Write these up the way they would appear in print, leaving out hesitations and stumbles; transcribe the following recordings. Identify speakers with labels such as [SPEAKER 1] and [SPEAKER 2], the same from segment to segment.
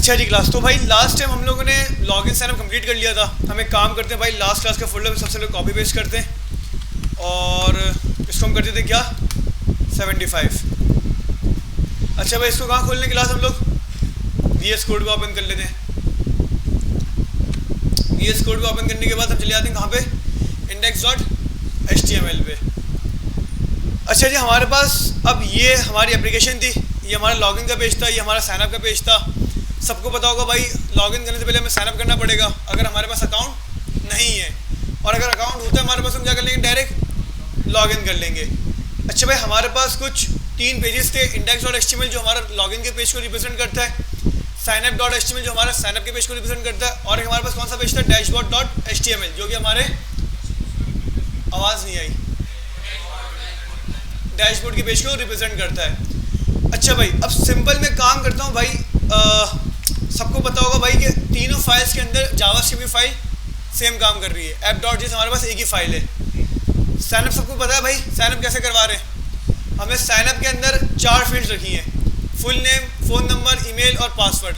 [SPEAKER 1] अच्छा जी क्लास, तो भाई लास्ट टाइम हम लोगों ने लॉगिन साइनअप कंप्लीट कर लिया था। हम एक काम करते हैं भाई, लास्ट क्लास का फोल्डर सबसे पहले कॉपी पेस्ट करते हैं और इसको हम करते थे क्या 75। अच्छा भाई, इसको कहाँ खोलने क्लास हम लोग VS कोड को ओपन कर लेते हैं। VS कोड को ओपन करने के बाद हम चले जाते हैं कहाँ पे, index.html पे। अच्छा जी, हमारे पास अब ये हमारी एप्लीकेशन थी, ये हमारा लॉगिन का पेज था, ये हमारा साइनअप का पेज था। सबको पता होगा भाई, लॉगिन करने से पहले हमें साइनअप करना पड़ेगा अगर हमारे पास अकाउंट नहीं है, और अगर अकाउंट होता है हमारे पास, हम क्या कर लेंगे, डायरेक्ट लॉगिन कर लेंगे। अच्छा भाई, हमारे पास कुछ 3 पेजेस थे। index.html जो हमारा लॉगिन के पेज को रिप्रेजेंट करता है, signup.html जो हमारा साइनअप के पेज को रिप्रेजेंट करता है, और एक हमारे पास कौन सा पेज था, dashboard.html जो कि हमारे, आवाज़ नहीं आई, डैशबोर्ड के पेज को रिप्रेजेंट करता है। अच्छा भाई, अब सिंपल मैं काम करता हूँ भाई, सबको पता होगा भाई कि तीनों फाइल्स के अंदर जावास्क्रिप्ट की फाइल सेम काम कर रही है। app.js हमारे पास एक ही फाइल है। साइनअप सबको पता है भाई, साइनअप कैसे करवा रहे हैं। हमने साइनअप के अंदर 4 फील्ड्स रखी हैं, full name, phone number, email और पासवर्ड।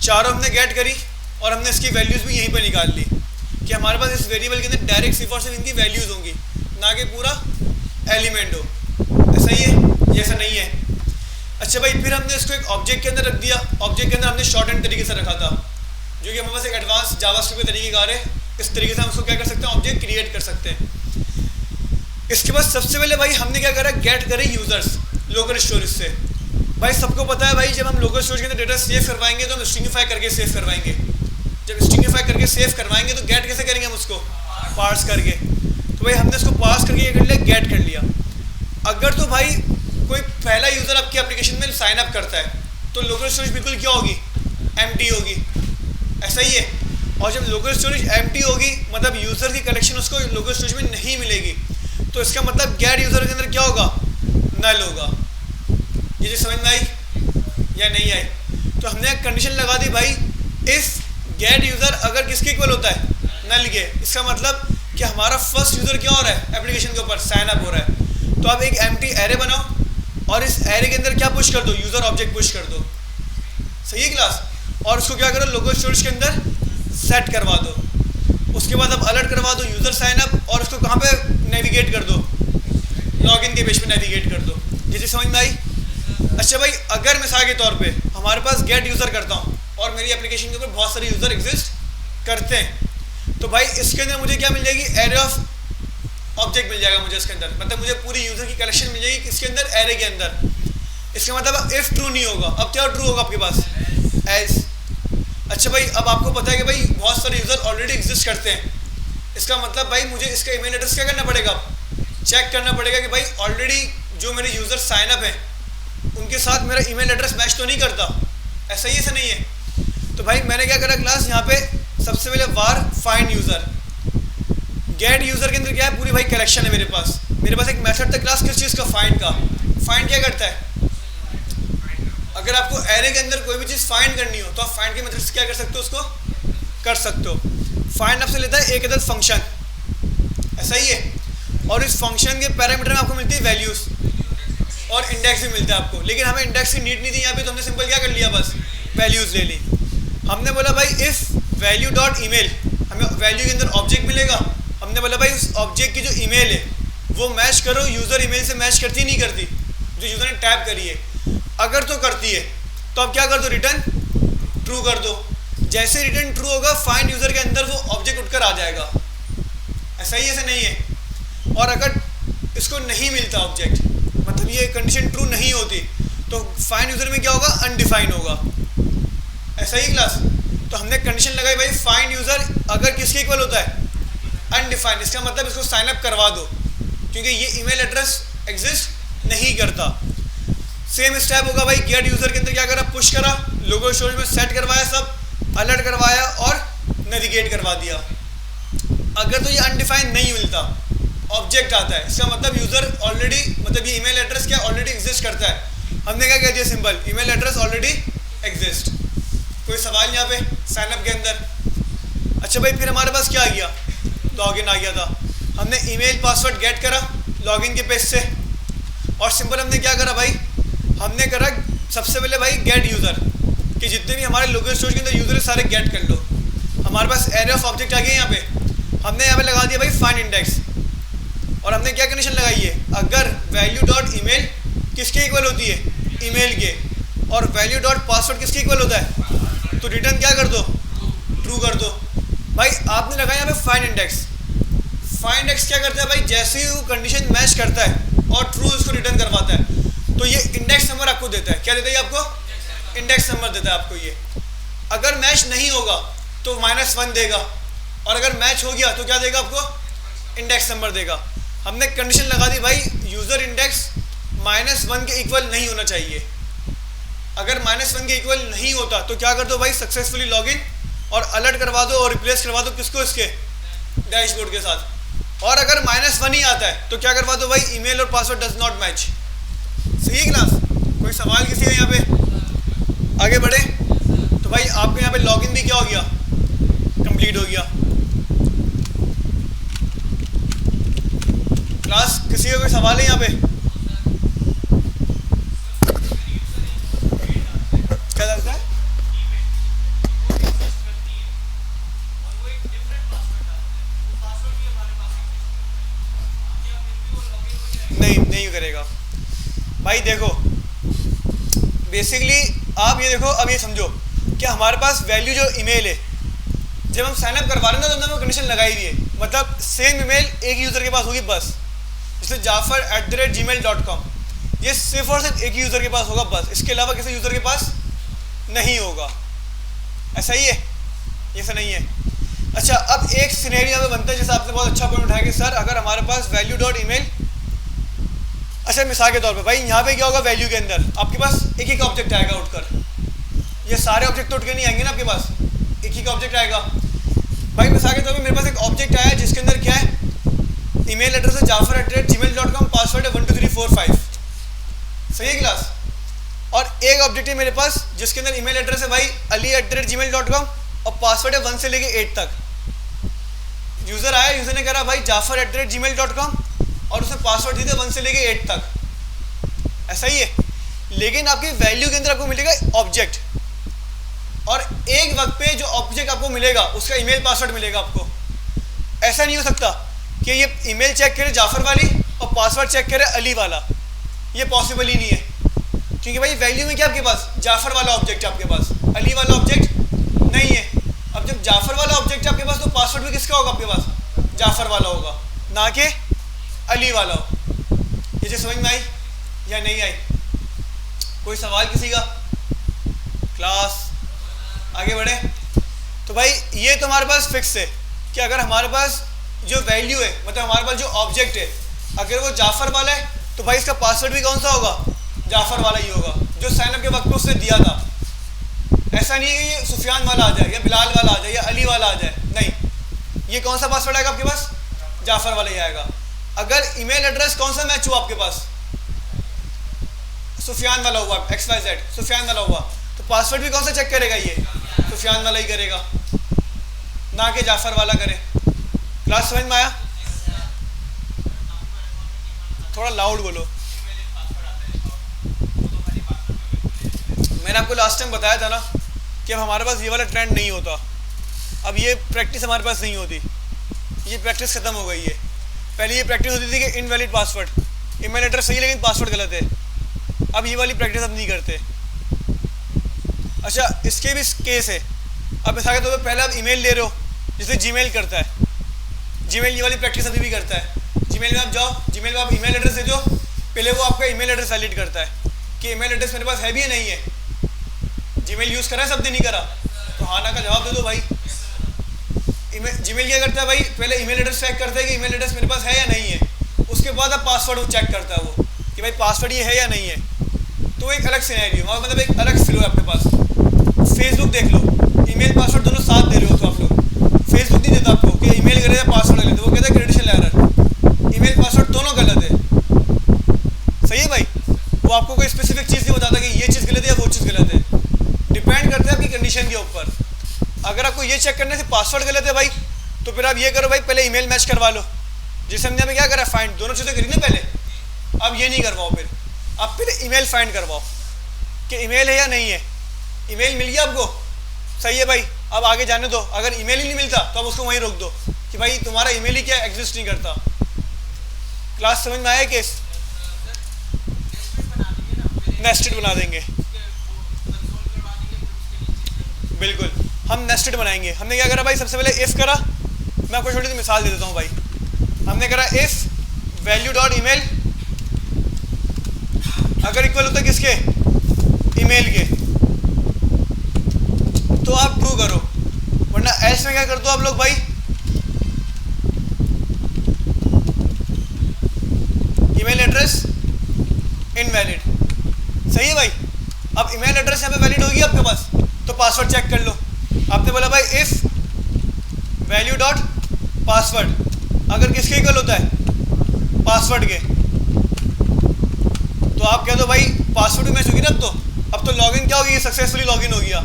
[SPEAKER 1] चारों हमने गेट करी और हमने इसकी वैल्यूज़ भी यहीं पर निकाल ली कि हमारे पास इस वेरिएबल के अंदर डायरेक्ट सिर्फ और सिर्फ इनकी वैल्यूज़ होंगी, ना कि पूरा एलिमेंट हो। ऐसा ही है, ये ऐसा नहीं है। अच्छा भाई, फिर हमने इसको एक ऑब्जेक्ट के अंदर रख दिया। ऑब्जेक्ट के अंदर हमने शॉर्ट हैंड तरीके से रखा था, जो कि हमारे पास एक एडवांस जावास्क्रिप्ट के तरीके कार है। इस तरीके से हम उसको क्या कर सकते हैं, ऑब्जेक्ट क्रिएट कर सकते हैं। इसके बाद सबसे पहले भाई हमने क्या करा, गेट करे यूजर्स लोकल स्टोरेज से। भाई सबको पता है भाई, जब हम लोकल स्टोरेज के अंदर डेटा सेव करवाएंगे तो हम स्ट्रिंगिफाई करके सेव करवाएंगे। जब स्ट्रिंगिफाई करके सेव करवाएंगे तो गेट कैसे करेंगे हम उसको, पार्स करके। तो भाई हमने उसको पार्स करके ये कर लिया, गेट कर लिया। अगर तो भाई कोई पहला यूज़र आपकी एप्लीकेशन में साइन अप करता है तो लोकल स्टोरेज बिल्कुल क्या होगी, एम्प्टी होगी। ऐसा ही है। और जब लोकल स्टोरेज एम्प्टी होगी, मतलब यूज़र की कलेक्शन उसको लोकल स्टोरेज में नहीं मिलेगी, तो इसका मतलब गेट यूज़र के अंदर क्या होगा, नल होगा। ये जो समझ में आई या नहीं आई। तो हमने एक कंडीशन लगा दी भाई, इस गेट यूज़र अगर किसके इक्वल होता है, नल के, इसका मतलब कि हमारा फर्स्ट यूज़र क्या हो रहा है एप्लीकेशन के ऊपर, साइन अप हो रहा है। तो आप एक एम्प्टी एरे बनाओ और इस एरे के अंदर क्या पुश कर दो, यूज़र ऑब्जेक्ट पुश कर दो। सही है क्लास। और उसको क्या करो, लोकल स्टोरेज के अंदर सेट करवा दो। उसके बाद अब अलर्ट करवा दो यूज़र साइन अप, और उसको कहाँ पे नेविगेट कर दो, लॉगिन के पेज पे नेविगेट कर दो। जैसे समझ में आई। अच्छा भाई, अगर मिसाल के तौर पे हमारे पास गेट यूज़र करता हूँ और मेरी एप्लीकेशन के ऊपर बहुत सारे यूज़र एग्जिस्ट करते हैं, तो भाई इसके अंदर मुझे क्या मिल जाएगी, एरे ऑफ ऑब्जेक्ट मिल जाएगा मुझे इसके अंदर। मतलब मुझे पूरी यूज़र की कलेक्शन मिल जाएगी इसके अंदर, एरे के अंदर। इसका मतलब इफ़ ट्रू नहीं होगा, अब क्या ट्रू होगा आपके पास, एज। अच्छा भाई, अब आपको पता है कि भाई बहुत सारे यूज़र ऑलरेडी एग्जिस्ट करते हैं। इसका मतलब भाई मुझे इसका ईमेल एड्रेस क्या करना पड़ेगा, चेक करना पड़ेगा कि भाई ऑलरेडी जो मेरे यूज़र साइन अप हैं उनके साथ मेरा ईमेल एड्रेस मैच तो नहीं करता। ऐसा ही ऐसा नहीं है। तो भाई मैंने क्या करा क्लास, यहाँ पे सबसे पहले वार फाइंड यूज़र। गेट यूज़र के अंदर क्या है, पूरी भाई कलेक्शन है मेरे पास एक मेथड था क्लास किस चीज़ का, फाइंड का। फाइंड क्या करता है, अगर आपको एरे के अंदर कोई भी चीज़ फाइंड करनी हो तो आप फाइंड के मेथड से क्या कर सकते हो, उसको कर सकते हो। फाइंड आपसे लेता है एक अदद फंक्शन, ऐसा ही है। और इस फंक्शन के पैरामीटर में आपको मिलती है वैल्यूज़ और इंडेक्स भी मिलता है आपको। लेकिन हमें इंडेक्स की नीड नहीं थी यहाँ पे, तो हमने सिंपल क्या कर लिया, बस वैल्यूज़ ले ली। हमने बोला भाई इफ़ वैल्यू डॉट ईमेल, हमें वैल्यू के अंदर ऑब्जेक्ट मिलेगा। हमने बोला भाई उस ऑब्जेक्ट की जो ईमेल है वो मैच करो यूज़र ईमेल से, मैच करती नहीं करती जो यूज़र ने टैप करी है। अगर तो करती है तो अब क्या कर दो, रिटर्न ट्रू कर दो। जैसे रिटर्न ट्रू होगा, फाइंड यूज़र के अंदर वो ऑब्जेक्ट उठकर आ जाएगा। ऐसा ही ऐसा नहीं है। और अगर इसको नहीं मिलता ऑब्जेक्ट, मतलब ये कंडीशन ट्रू नहीं होती, तो फाइंड यूज़र में क्या होगा, अनडिफाइंड होगा। ऐसा ही क्लास। तो हमने कंडीशन लगाई भाई, फाइंड यूज़र अगर किसके इक्वल होता है, अनडिफाइंड। इसका मतलब इसको साइन अप करवा दो, क्योंकि ये ईमेल एड्रेस एग्जिस्ट नहीं करता। सेम स्टेप होगा भाई, गेट यूज़र के अंदर क्या करा, पुश करा, लोकल स्टोरेज में सेट करवाया, सब अलर्ट करवाया और नेविगेट करवा दिया। अगर तो ये अनडिफाइंड नहीं मिलता, ऑब्जेक्ट आता है, इसका मतलब यूज़र ऑलरेडी, मतलब ये ईमेल एड्रेस क्या ऑलरेडी एग्जिस्ट करता है। हमने क्या कह दिया, simple email address already exist. कोई सवाल यहाँ पे साइन अप के अंदर। अच्छा भाई, फिर हमारे पास क्या आ गया, लॉगिन आ गया था। हमने ईमेल पासवर्ड गेट करा लॉगिन के पेज से, और सिंपल हमने क्या करा भाई, हमने करा सबसे पहले भाई गेट यूज़र कि जितने भी हमारे लोकल स्टोरेज के अंदर यूजर है सारे गेट कर लो। हमारे पास एरे ऑफ ऑब्जेक्ट आ गए यहाँ पे, हमने यहाँ पे लगा दिया भाई फाइंड इंडेक्स, और हमने क्या कंडीशन लगाई है, अगर वैल्यू डॉट ईमेल किसके इक्वल होती है, ईमेल के, और वैल्यू डॉट पासवर्ड किसके इक्वल होता है, तो रिटर्न क्या कर दो, ट्रू कर दो। भाई आपने लगाया यहाँ पे फाइंड इंडेक्स। फाइंड इंडेक्स क्या करता है भाई, जैसे ही वो कंडीशन मैच करता है और ट्रू उसको रिटर्न करवाता है तो ये इंडेक्स नंबर आपको देता है। क्या देता है ये आपको, इंडेक्स नंबर देता है आपको ये। अगर मैच नहीं होगा तो -1 देगा, और अगर मैच हो गया तो क्या देगा आपको, इंडेक्स नंबर देगा। हमने कंडीशन लगा दी भाई यूज़र इंडेक्स -1 के इक्वल नहीं होना चाहिए। अगर -1 के इक्वल नहीं होता तो क्या कर दो भाई, सक्सेसफुली लॉगिन और अलर्ट करवा दो और रिप्लेस करवा दो किसको, इसके डैशबोर्ड के साथ। और अगर -1 ही आता है तो क्या करवा दो भाई, ईमेल और पासवर्ड डज नॉट मैच। सही है क्लास? कोई सवाल किसी का यहाँ पे? आगे बढ़े तो भाई आपके यहाँ पे लॉगिन भी क्या हो गया, कंप्लीट हो गया। क्लास किसी का कोई सवाल है यहाँ पे? क्या लगता है? नहीं करेगा भाई। देखो बेसिकली आप ये देखो, अब ये समझो कि हमारे पास वैल्यू जो ईमेल है, जब हम साइन अप करवा रहे हैं ना तो हमने कंडीशन लगाई हुई है, मतलब सेम ईमेल एक यूज़र के पास होगी बस, जैसे jafar@gmail.com, ये सिर्फ और सिर्फ एक यूज़र के पास होगा बस, इसके अलावा किसी यूज़र के पास नहीं होगा। ऐसा ही है, ऐसा नहीं है। अच्छा, अब एक सिनेरियो में बनता है जैसे आपने बहुत अच्छा पॉइंट उठाया कि सर अगर हमारे पास वैल्यू डॉट ईमेल, अच्छा मिसाल के तौर पे भाई यहाँ पे क्या होगा, वैल्यू के अंदर आपके पास एक ही का ऑब्जेक्ट आएगा उठकर, ये सारे ऑब्जेक्ट तो उठ के नहीं आएंगे ना आपके पास, एक ही का ऑब्जेक्ट आएगा। भाई मिसाल के तौर पे मेरे पास एक ऑब्जेक्ट आया जिसके अंदर क्या है, ईमेल एड्रेस है jafar@gmail.com, पासवर्ड है 12345। सही है क्लास? और एक ऑब्जेक्ट है मेरे पास जिसके अंदर ईमेल एड्रेस है भाई ali@gmail.com और पासवर्ड है 1 से लेके 8 तक। यूज़र आया, यूज़र ने कहा भाई jafar@gmail.com और उसने पासवर्ड दिए थे 1 से लेके 8 तक। ऐसा ही है, लेकिन आपकी वैल्यू के अंदर आपको मिलेगा ऑब्जेक्ट, और एक वक्त पे जो ऑब्जेक्ट आपको मिलेगा उसका ईमेल पासवर्ड मिलेगा आपको। ऐसा नहीं हो सकता कि ये ईमेल चेक करे जाफर वाली और पासवर्ड चेक करे अली वाला, ये पॉसिबल ही नहीं है, क्योंकि भाई वैल्यू में क्या आपके पास जाफर वाला ऑब्जेक्ट है, आपके पास अली वाला ऑब्जेक्ट नहीं है। अब जब जाफर वाला ऑब्जेक्ट है आपके पास तो पासवर्ड भी किसका होगा, आपके पास जाफर वाला होगा, ना कि अली वाला हो। ये चीज़ समझ में आई या नहीं आई? कोई सवाल किसी का? क्लास आगे बढ़े तो भाई ये तो हमारे पास फिक्स है कि अगर हमारे पास जो वैल्यू है, मतलब हमारे पास जो ऑब्जेक्ट है, अगर वो जाफर वाला है तो भाई इसका पासवर्ड भी कौन सा होगा, जाफर वाला ही होगा जो साइनअप के वक्त में उसने दिया था। ऐसा नहीं है कि ये सुफियान वाला आ जाए या बिलाल वाला आ जाए या अली वाला आ जाए, नहीं, ये कौन सा पासवर्ड आएगा आपके पास, जाफर वाला ही आएगा। अगर ईमेल एड्रेस कौन सा मैच हुआ आपके पास, सुफियान वाला हुआ, XYZ सुफियान वाला हुआ, तो पासवर्ड भी कौन सा चेक करेगा, ये सुफियान वाला ही करेगा, ना कि जाफर वाला करे। क्लास समझ में आया? थोड़ा लाउड बोलो। मैंने आपको लास्ट टाइम बताया था ना कि अब हमारे पास ये वाला ट्रेंड नहीं होता, अब ये प्रैक्टिस हमारे पास नहीं होती, ये प्रैक्टिस ख़त्म हो गई है। पहले ये प्रैक्टिस होती थी कि इनवैलिड पासवर्ड, ईमेल एड्रेस सही लेकिन पासवर्ड गलत है, अब ये वाली प्रैक्टिस अब नहीं करते। अच्छा, इसके भी केस है। अब मिसाल के तौर पर पहले आप ईमेल ले रहे हो, जैसे जीमेल करता है, जीमेल ये वाली प्रैक्टिस अभी भी करता है। जीमेल में आप जाओ, जीमेल में आप ईमेल एड्रेस दे दो, पहले वो आपका ईमेल एड्रेस वैलिड करता है कि ईमेल एड्रेस मेरे पास है भी या नहीं है, जीमेल यूज़ करा है सब दिन नहीं करा, तो हाँ ना का जवाब दे दो भाई। जीमेल क्या करता है भाई, पहले ईमेल एड्रेस चेक करता है कि ईमेल एड्रेस मेरे पास है या नहीं है, उसके बाद अब पासवर्ड चेक करता है वो कि भाई पासवर्ड ये है या नहीं है। तो एक अलग सिनेरियो, मतलब एक अलग फ्लो है आपके पास। फेसबुक देख लो, ईमेल पासवर्ड दोनों साथ दे रहे हो तो आप लोग, फेसबुक नहीं देता आपको कि ईमेल गलत है पासवर्ड गलत है, वो कहता है क्रेडेंशियल एरर, ईमेल पासवर्ड दोनों गलत है। सही है भाई, वो आपको कोई स्पेसिफिक चीज़ नहीं बताता कि ये चीज़ गलत है या वो चीज़ गलत है, डिपेंड करता है आपकी कंडीशन के ऊपर। अगर आपको ये चेक करने से पासवर्ड गलत है भाई, तो फिर आप ये करो भाई, पहले ईमेल मैच करवा लो, जिसे हमने अभी क्या करा, फाइंड, दोनों चीज़ें करी ना पहले। अब ये नहीं करवाओ, फिर आप पहले ईमेल फाइंड करवाओ कि ईमेल है या नहीं है। ईमेल मिल गया आपको, सही है भाई, अब आगे जाने दो। अगर ईमेल ही नहीं मिलता तो अब उसको वहीं रोक दो कि भाई तुम्हारा ईमेल ही क्या एग्जिस्ट नहीं करता। क्लास समझ में आया केस? नेस्टेड बना देंगे, बिल्कुल हम नेस्टेड बनाएंगे। हमने क्या करा भाई, सबसे पहले इफ करा, मैं आपको छोटी सी मिसाल दे देता हूँ भाई। हमने करा इफ वैल्यू डॉट ईमेल अगर इक्वल होता है किसके, ईमेल के, तो आप ट्रू करो, वरना एल्स में क्या कर दो आप लोग भाई, ईमेल एड्रेस इनवैलिड। सही है भाई। अब ईमेल एड्रेस यहाँ पे वैलिड होगी आपके पास, तो पासवर्ड चेक कर लो। आपने बोला भाई इफ वैल्यू डॉट पासवर्ड अगर किसके इक्वल होता है, पासवर्ड के, तो आप कह दो भाई पासवर्ड भी मैच होगी ना। अब तो लॉगिन क्या होगी, सक्सेसफुली लॉगिन हो गया।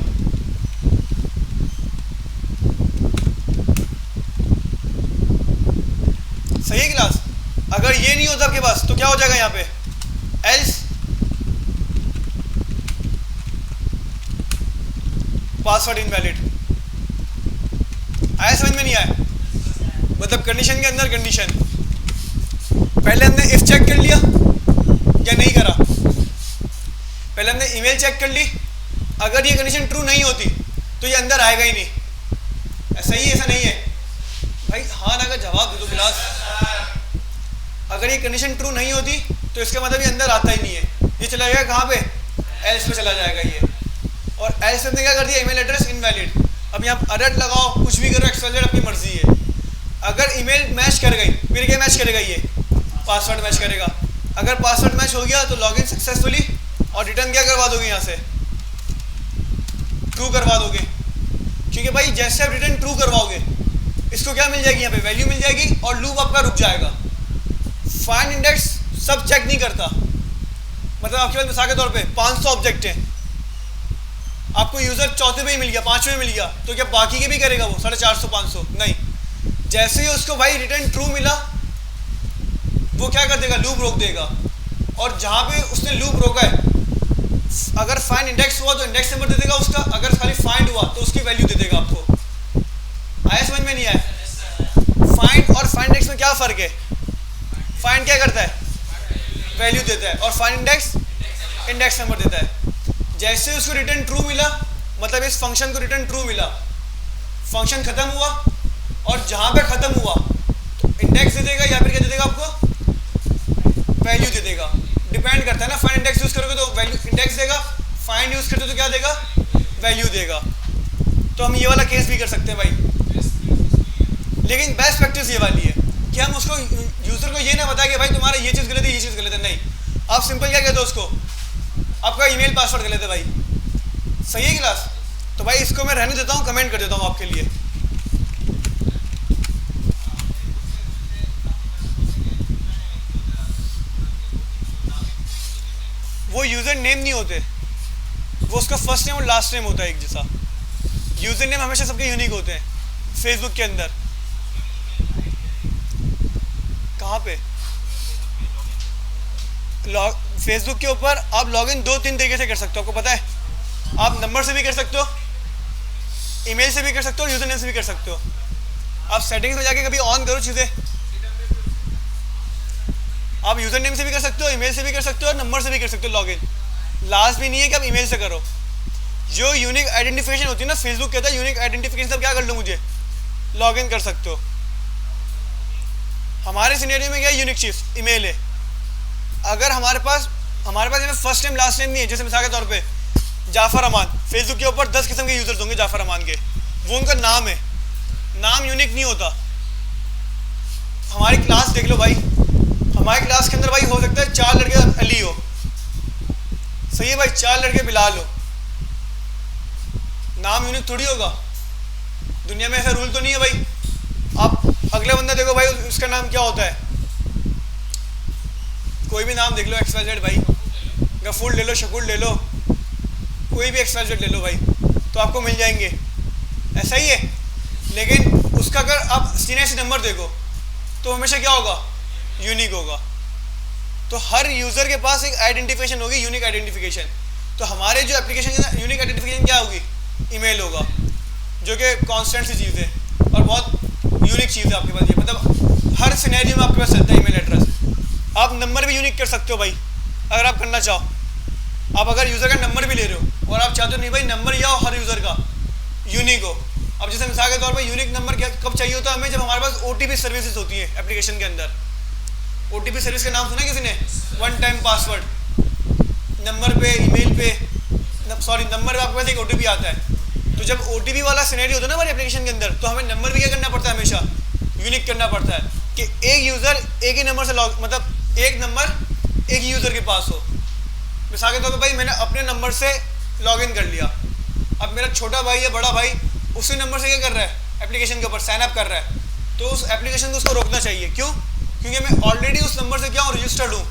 [SPEAKER 1] सही है क्लास? अगर ये नहीं होता आपके पास तो क्या हो जाएगा यहाँ पे, एल्स पासवर्ड इनवैलिड। आया समझ में? नहीं आया? मतलब कंडीशन के अंदर कंडीशन, पहले हमने इफ चेक कर लिया या नहीं करा, पहले हमने ईमेल चेक कर ली, अगर ये कंडीशन ट्रू नहीं होती तो ये अंदर आएगा ही नहीं। ऐसा ही ऐसा नहीं है भाई, हाँ ना का जवाब दे दो क्लास। अगर ये कंडीशन ट्रू नहीं होती तो इसका मतलब ये अंदर आता ही नहीं है, ये चला जाएगा कहाँ पे, एल्स पे चला जाएगा ये। और एल्स ने क्या कर दिया, ईमेल एड्रेस इनवैलिड। अब यहाँ अलर्ट लगाओ, कुछ भी करो, एक्सवाइजेड अपनी मर्जी है। अगर ईमेल मैच कर गई, फिर क्या मैच करेगा, ये पासवर्ड मैच करेगा। अगर पासवर्ड मैच हो गया तो लॉगिन सक्सेसफुली, और रिटर्न क्या करवा दोगे, यहाँ से ट्रू करवा दोगे। क्योंकि भाई जैसे आप रिटर्न ट्रू करवाओगे, इसको क्या मिल जाएगी, यहाँ पे वैल्यू मिल जाएगी और लूप आपका रुक जाएगा। फाइंड इंडेक्स सब चेक नहीं करता, मतलब आपके पास मिसाल के तौर पे 500 ऑब्जेक्ट हैं, आपको यूजर चौथे पे ही मिल गया, पांचवें में मिल गया, तो क्या बाकी के भी करेगा वो 450 500? नहीं। जैसे ही उसको भाई रिटर्न ट्रू मिला, वो क्या कर देगा, लूप रोक देगा। और जहाँ पे उसने लूप रोका है, अगर फाइंड इंडेक्स हुआ तो इंडेक्स नंबर दे देगा उसका, अगर खाली फाइंड हुआ तो उसकी वैल्यू दे देगा आपको। आया समझ में? नहीं आया? फाइंड और फाइंड इंडेक्स में क्या फ़र्क है? फाइंड क्या करता है, वैल्यू देता है, और फाइंड इंडेक्स इंडेक्स नंबर देता है। जैसे उसको रिटर्न ट्रू मिला, मतलब इस फंक्शन को रिटर्न ट्रू मिला, फंक्शन खत्म हुआ, और जहाँ पे खत्म हुआ तो इंडेक्स दे देगा या फिर क्या दे देगा आपको, वैल्यू दे देगा। डिपेंड करता है ना, फाइंड इंडेक्स यूज़ करोगे तो वैल्यू इंडेक्स देगा, फाइंड यूज़ करते तो क्या देगा, वैल्यू देगा। तो हम ये वाला केस भी कर सकते हैं भाई, लेकिन बेस्ट प्रैक्टिस ये वाली है कि हम उसको यूज़र को ये ना बताए कि भाई तुम्हारा ये चीज़ गलत है, ये चीज़ गलत है। नहीं, आप सिंपल क्या कहते हो उसको, आपका ईमेल पासवर्ड गलत है भाई। सही है क्लास? तो भाई इसको मैं रहने देता हूँ, कमेंट कर देता हूँ आपके लिए। वो यूज़र नेम नहीं होते, वो उसका फर्स्ट नेम और लास्ट नेम होता है एक जैसा। यूज़र नेम हमेशा सबके यूनिक होते हैं। फेसबुक के अंदर कहाँ पे, फेसबुक के ऊपर आप लॉगिन 2-3 तरीके से कर सकते हो, आपको पता है। आप नंबर से भी कर सकते हो, ईमेल से भी कर सकते हो, यूज़र नेम से भी कर सकते हो। आप सेटिंग्स में जाके कभी ऑन करो चीज़ें, आप यूज़र नेम से भी कर सकते हो, ईमेल से भी कर सकते हो, और नंबर से भी कर सकते हो लॉगिन। लास्ट भी नहीं है कि आप ईमेल से करो। जो यूनिक आइडेंटिफिकेशन होती है ना, फेसबुक कहता है यूनिक आइडेंटिफिकेशन, सब क्या कर लो, मुझे लॉगिन कर सकते हो। हमारे सिनेरियो में क्या है, यूनिक चीज़ ईमेल है। अगर हमारे पास फर्स्ट नेम लास्ट नेम नहीं है, जैसे मिसाल के तौर पे जाफ़र अमान, फेसबुक के ऊपर 10 किस्म के यूज़र्स होंगे जाफ़र अमान के, वो उनका नाम है, नाम यूनिक नहीं होता। हमारी क्लास देख लो भाई, हमारी क्लास के अंदर भाई हो सकता है 4 लड़के अली हो, सही है भाई, 4 लड़के बिलाल हो, नाम यूनिक थोड़ी होगा। दुनिया में ऐसा रूल तो नहीं है भाई। आप अगले बंदा देखो भाई, उसका नाम क्या होता है, कोई भी नाम देख लो, XYZ भाई, गफूर ले लो, शकूर ले लो, कोई भी XYZ ले लो भाई, तो आपको मिल जाएंगे। ऐसा ही है। लेकिन उसका अगर आप CNC नंबर देखो तो हमेशा क्या होगा, यूनिक होगा। तो हर यूज़र के पास एक आइडेंटिफिकेशन होगी, यूनिक आइडेंटिफिकेशन। तो हमारे जो एप्लीकेशन की यूनिक आइडेंटिफिकेशन क्या होगी, ईमेल होगा, जो कि कांस्टेंट सी चीज़ है और बहुत यूनिक चीज़ है आपके पास। ये मतलब हर सिनेरियो में आपके पास चलता है ईमेल एड्रेस। आप नंबर भी यूनिक कर सकते हो भाई, अगर आप करना चाहो। आप अगर यूज़र का नंबर भी ले रहे हो और आप चाहते हो नहीं भाई नंबर या हर यूज़र का यूनिक हो। अब जैसे मिसाल के तौर पर यूनिक नंबर कब चाहिए होता है हमें, जब हमारे पास OTP सर्विसेज होती है एप्लीकेशन के अंदर। OTP सर्विस का नाम सुना किसी ने, वन टाइम पासवर्ड। नंबर पे, ईमेल पे, सॉरी नंबर पे आपके पास एक OTP आता है। तो जब OTP वाला सिनेरियो होता है ना हमारे एप्लीकेशन के अंदर, तो हमें नंबर भी क्या करना पड़ता है, हमेशा यूनिक करना पड़ता है कि एक यूज़र एक ही नंबर से लॉग, मतलब एक नंबर एक ही यूज़र के पास हो। मिसाल के तौर पर भाई मैंने अपने नंबर से लॉगिन कर लिया, अब मेरा छोटा भाई या बड़ा भाई उसी नंबर से क्या कर रहा है, एप्लीकेशन के ऊपर साइन अप कर रहा है, तो उस एप्लीकेशन को उसको रोकना चाहिए। क्यों? क्योंकि मैं ऑलरेडी उस नंबर से क्या हूँ, रजिस्टर्ड हूँ।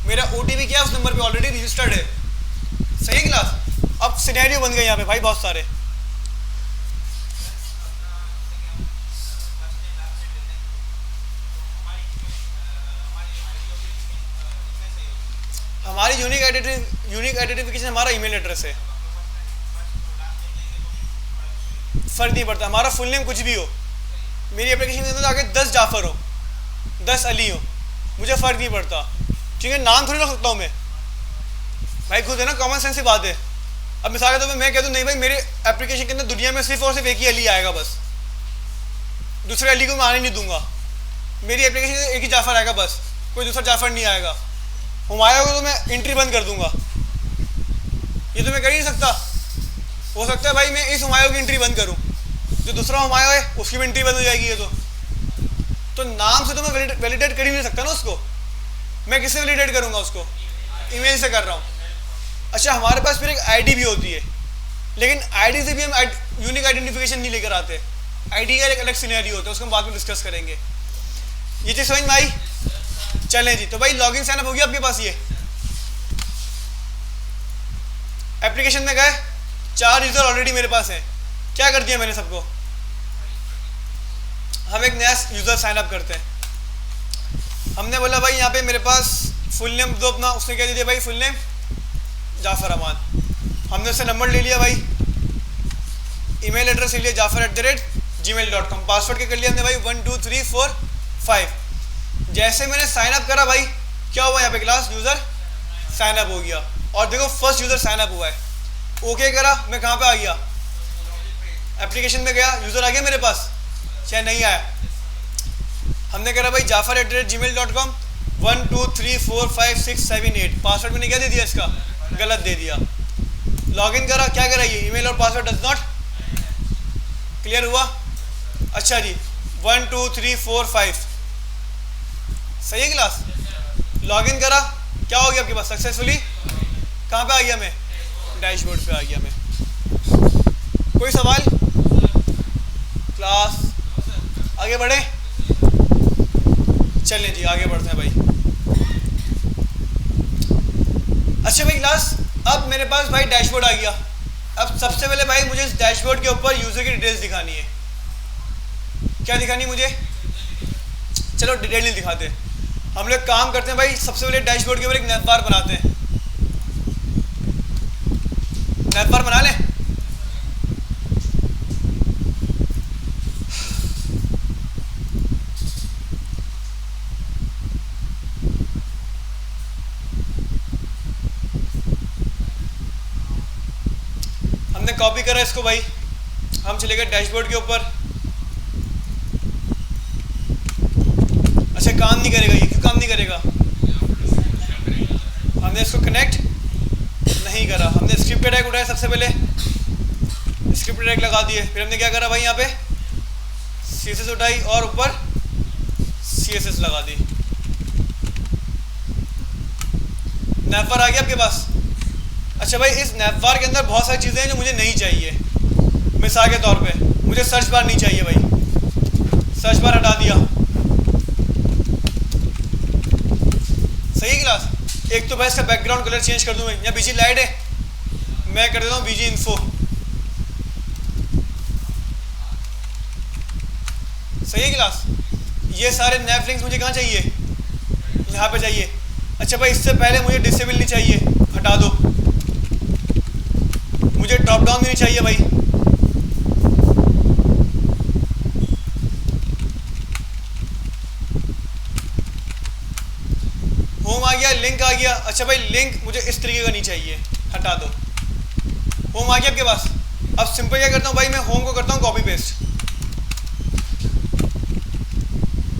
[SPEAKER 1] मेरा OTP क्या है, उस नंबर पे ऑलरेडी रजिस्टर्ड है। सही है क्लास? अब सिनेरियो बन गए यहाँ पे भाई बहुत सारे। हमारी यूनिक आइडेंटिफिकेशन हमारा ईमेल एड्रेस है। फर्क नहीं पड़ता, हमारा फुल नेम कुछ भी हो। मेरी एप्लीकेशन के अंदर आगे 10 जाफर हो, 10 अली हो, मुझे फ़र्क नहीं पड़ता, क्योंकि नाम थोड़ी रख सकता हूँ मैं भाई, खुद है ना, कॉमन सेंस की बात है। अब मिसाल के तौर पर मैं कह दूँ नहीं भाई मेरे एप्लीकेशन के अंदर दुनिया में सिर्फ और सिर्फ एक ही अली आएगा, बस दूसरे अली को मैं आने नहीं दूंगा। मेरी एप्लीकेशन में एक ही जाफर आएगा, बस कोई दूसरा जाफर नहीं आएगा। हुमायूं को तो मैं एंट्री बंद कर दूंगा, ये तो मैं कर ही नहीं सकता। हो सकता है भाई मैं इस हुमायूं की एंट्री बंद करूं, जो दूसरा हुमायूं है उसकी भी एंट्री बंद हो जाएगी। ये तो नाम से तो मैं वैलिडेट कर ही नहीं सकता ना उसको। मैं किससे वैलिडेट करूंगा उसको? ईमेल से कर रहा हूँ। अच्छा, हमारे पास फिर एक आईडी भी होती है, लेकिन आईडी से भी हम यूनिक आइडेंटिफिकेशन नहीं लेकर आते। आईडी का एक अलग सिनेरियो होता है, उसको हम बाद में डिस्कस करेंगे। ये चीज़ समझ में आई? चलें जी, तो भाई लॉगिन साइनअप हो गया आपके पास। ये एप्लीकेशन में गए, 4 यूज़र ऑलरेडी मेरे पास हैं। क्या कर दिया मैंने सबको? हम एक नया यूज़र साइनअप करते हैं। हमने बोला भाई यहाँ पे मेरे पास फुल नेम दो अपना, उसने क्या दे दिया भाई, फुल नेम जाफ़र अमान। हमने उससे नंबर ले लिया भाई, ईमेल एड्रेस ले लिया jafar@gmail.com, पासवर्ड क्या कर लिया हमने भाई 1 2 3 4 5। जैसे मैंने साइन अप करा भाई, क्या हुआ यहाँ पे, क्लास यूज़र साइन अप हो गया। और देखो फर्स्ट यूज़र साइन अप हुआ है। ओके करा, मैं कहाँ पे आ गया, एप्लीकेशन में गया, यूज़र आ गया मेरे पास, चाहे नहीं आया। हमने करा भाई jafar@gmail.com 1 2 3 4 5 6 7 8, पासवर्ड मैंने क्या दे दिया, इसका गलत दे दिया। लॉगिन करा, क्या करा, ये ईमेल और पासवर्ड डज नॉट, क्लियर हुआ? अच्छा जी, 1 2 3 4 5, सही है क्लास? लॉगिन करा, क्या हो गया आपके पास, सक्सेसफुली कहाँ पे आ गया मैं, डैशबोर्ड पे आ गया मैं। कोई सवाल? क्लास आगे बढ़े? चलें जी आगे बढ़ते हैं भाई। अच्छा भाई क्लास, अब मेरे पास भाई डैशबोर्ड आ गया। अब सबसे पहले भाई मुझे इस डैशबोर्ड के ऊपर यूज़र की डिटेल्स दिखानी है। क्या दिखानी मुझे? चलो डिटेल नहीं दिखाते, हम लोग काम करते हैं भाई, सबसे पहले डैशबोर्ड के ऊपर एक नैप बार बनाते हैं। नैप बार बना लें। हमने कॉपी करा इसको भाई, हम चले गए डैशबोर्ड के ऊपर। अच्छा काम नहीं करेगा, ये क्यों काम नहीं करेगा? हमने इसको कनेक्ट नहीं करा। हमने स्क्रिप्ट टैग उठाया, सबसे पहले स्क्रिप्ट टैग लगा दिए। फिर हमने क्या करा भाई, यहाँ पे CSS उठाई और ऊपर CSS लगा दी। नैपबार आ गया आपके पास। अच्छा भाई, इस नैपबार के अंदर बहुत सारी चीज़ें हैं जो मुझे नहीं चाहिए। मिसाल के तौर पे मुझे सर्च बार नहीं चाहिए भाई, सर्च बार हटा दिया। सही है क्लास? एक तो भाई इसका बैकग्राउंड कलर चेंज कर दूँ मैं, या बीजी लाइट है, मैं कर देता हूँ बीजी इन्फो। सही है क्लास? ये सारे नैप लिंक्स मुझे कहाँ चाहिए, यहाँ पे चाहिए। अच्छा भाई, इससे पहले मुझे डिसेबल नहीं चाहिए, हटा दो। मुझे ड्रॉप डाउन भी नहीं चाहिए भाई। होम आ गया, लिंक आ गया। अच्छा भाई लिंक मुझे इस तरीके का नहीं चाहिए, हटा दो। होम आ गया आपके पास। अब सिंपल क्या करता हूँ भाई, मैं होम को करता हूँ कॉपी पेस्ट।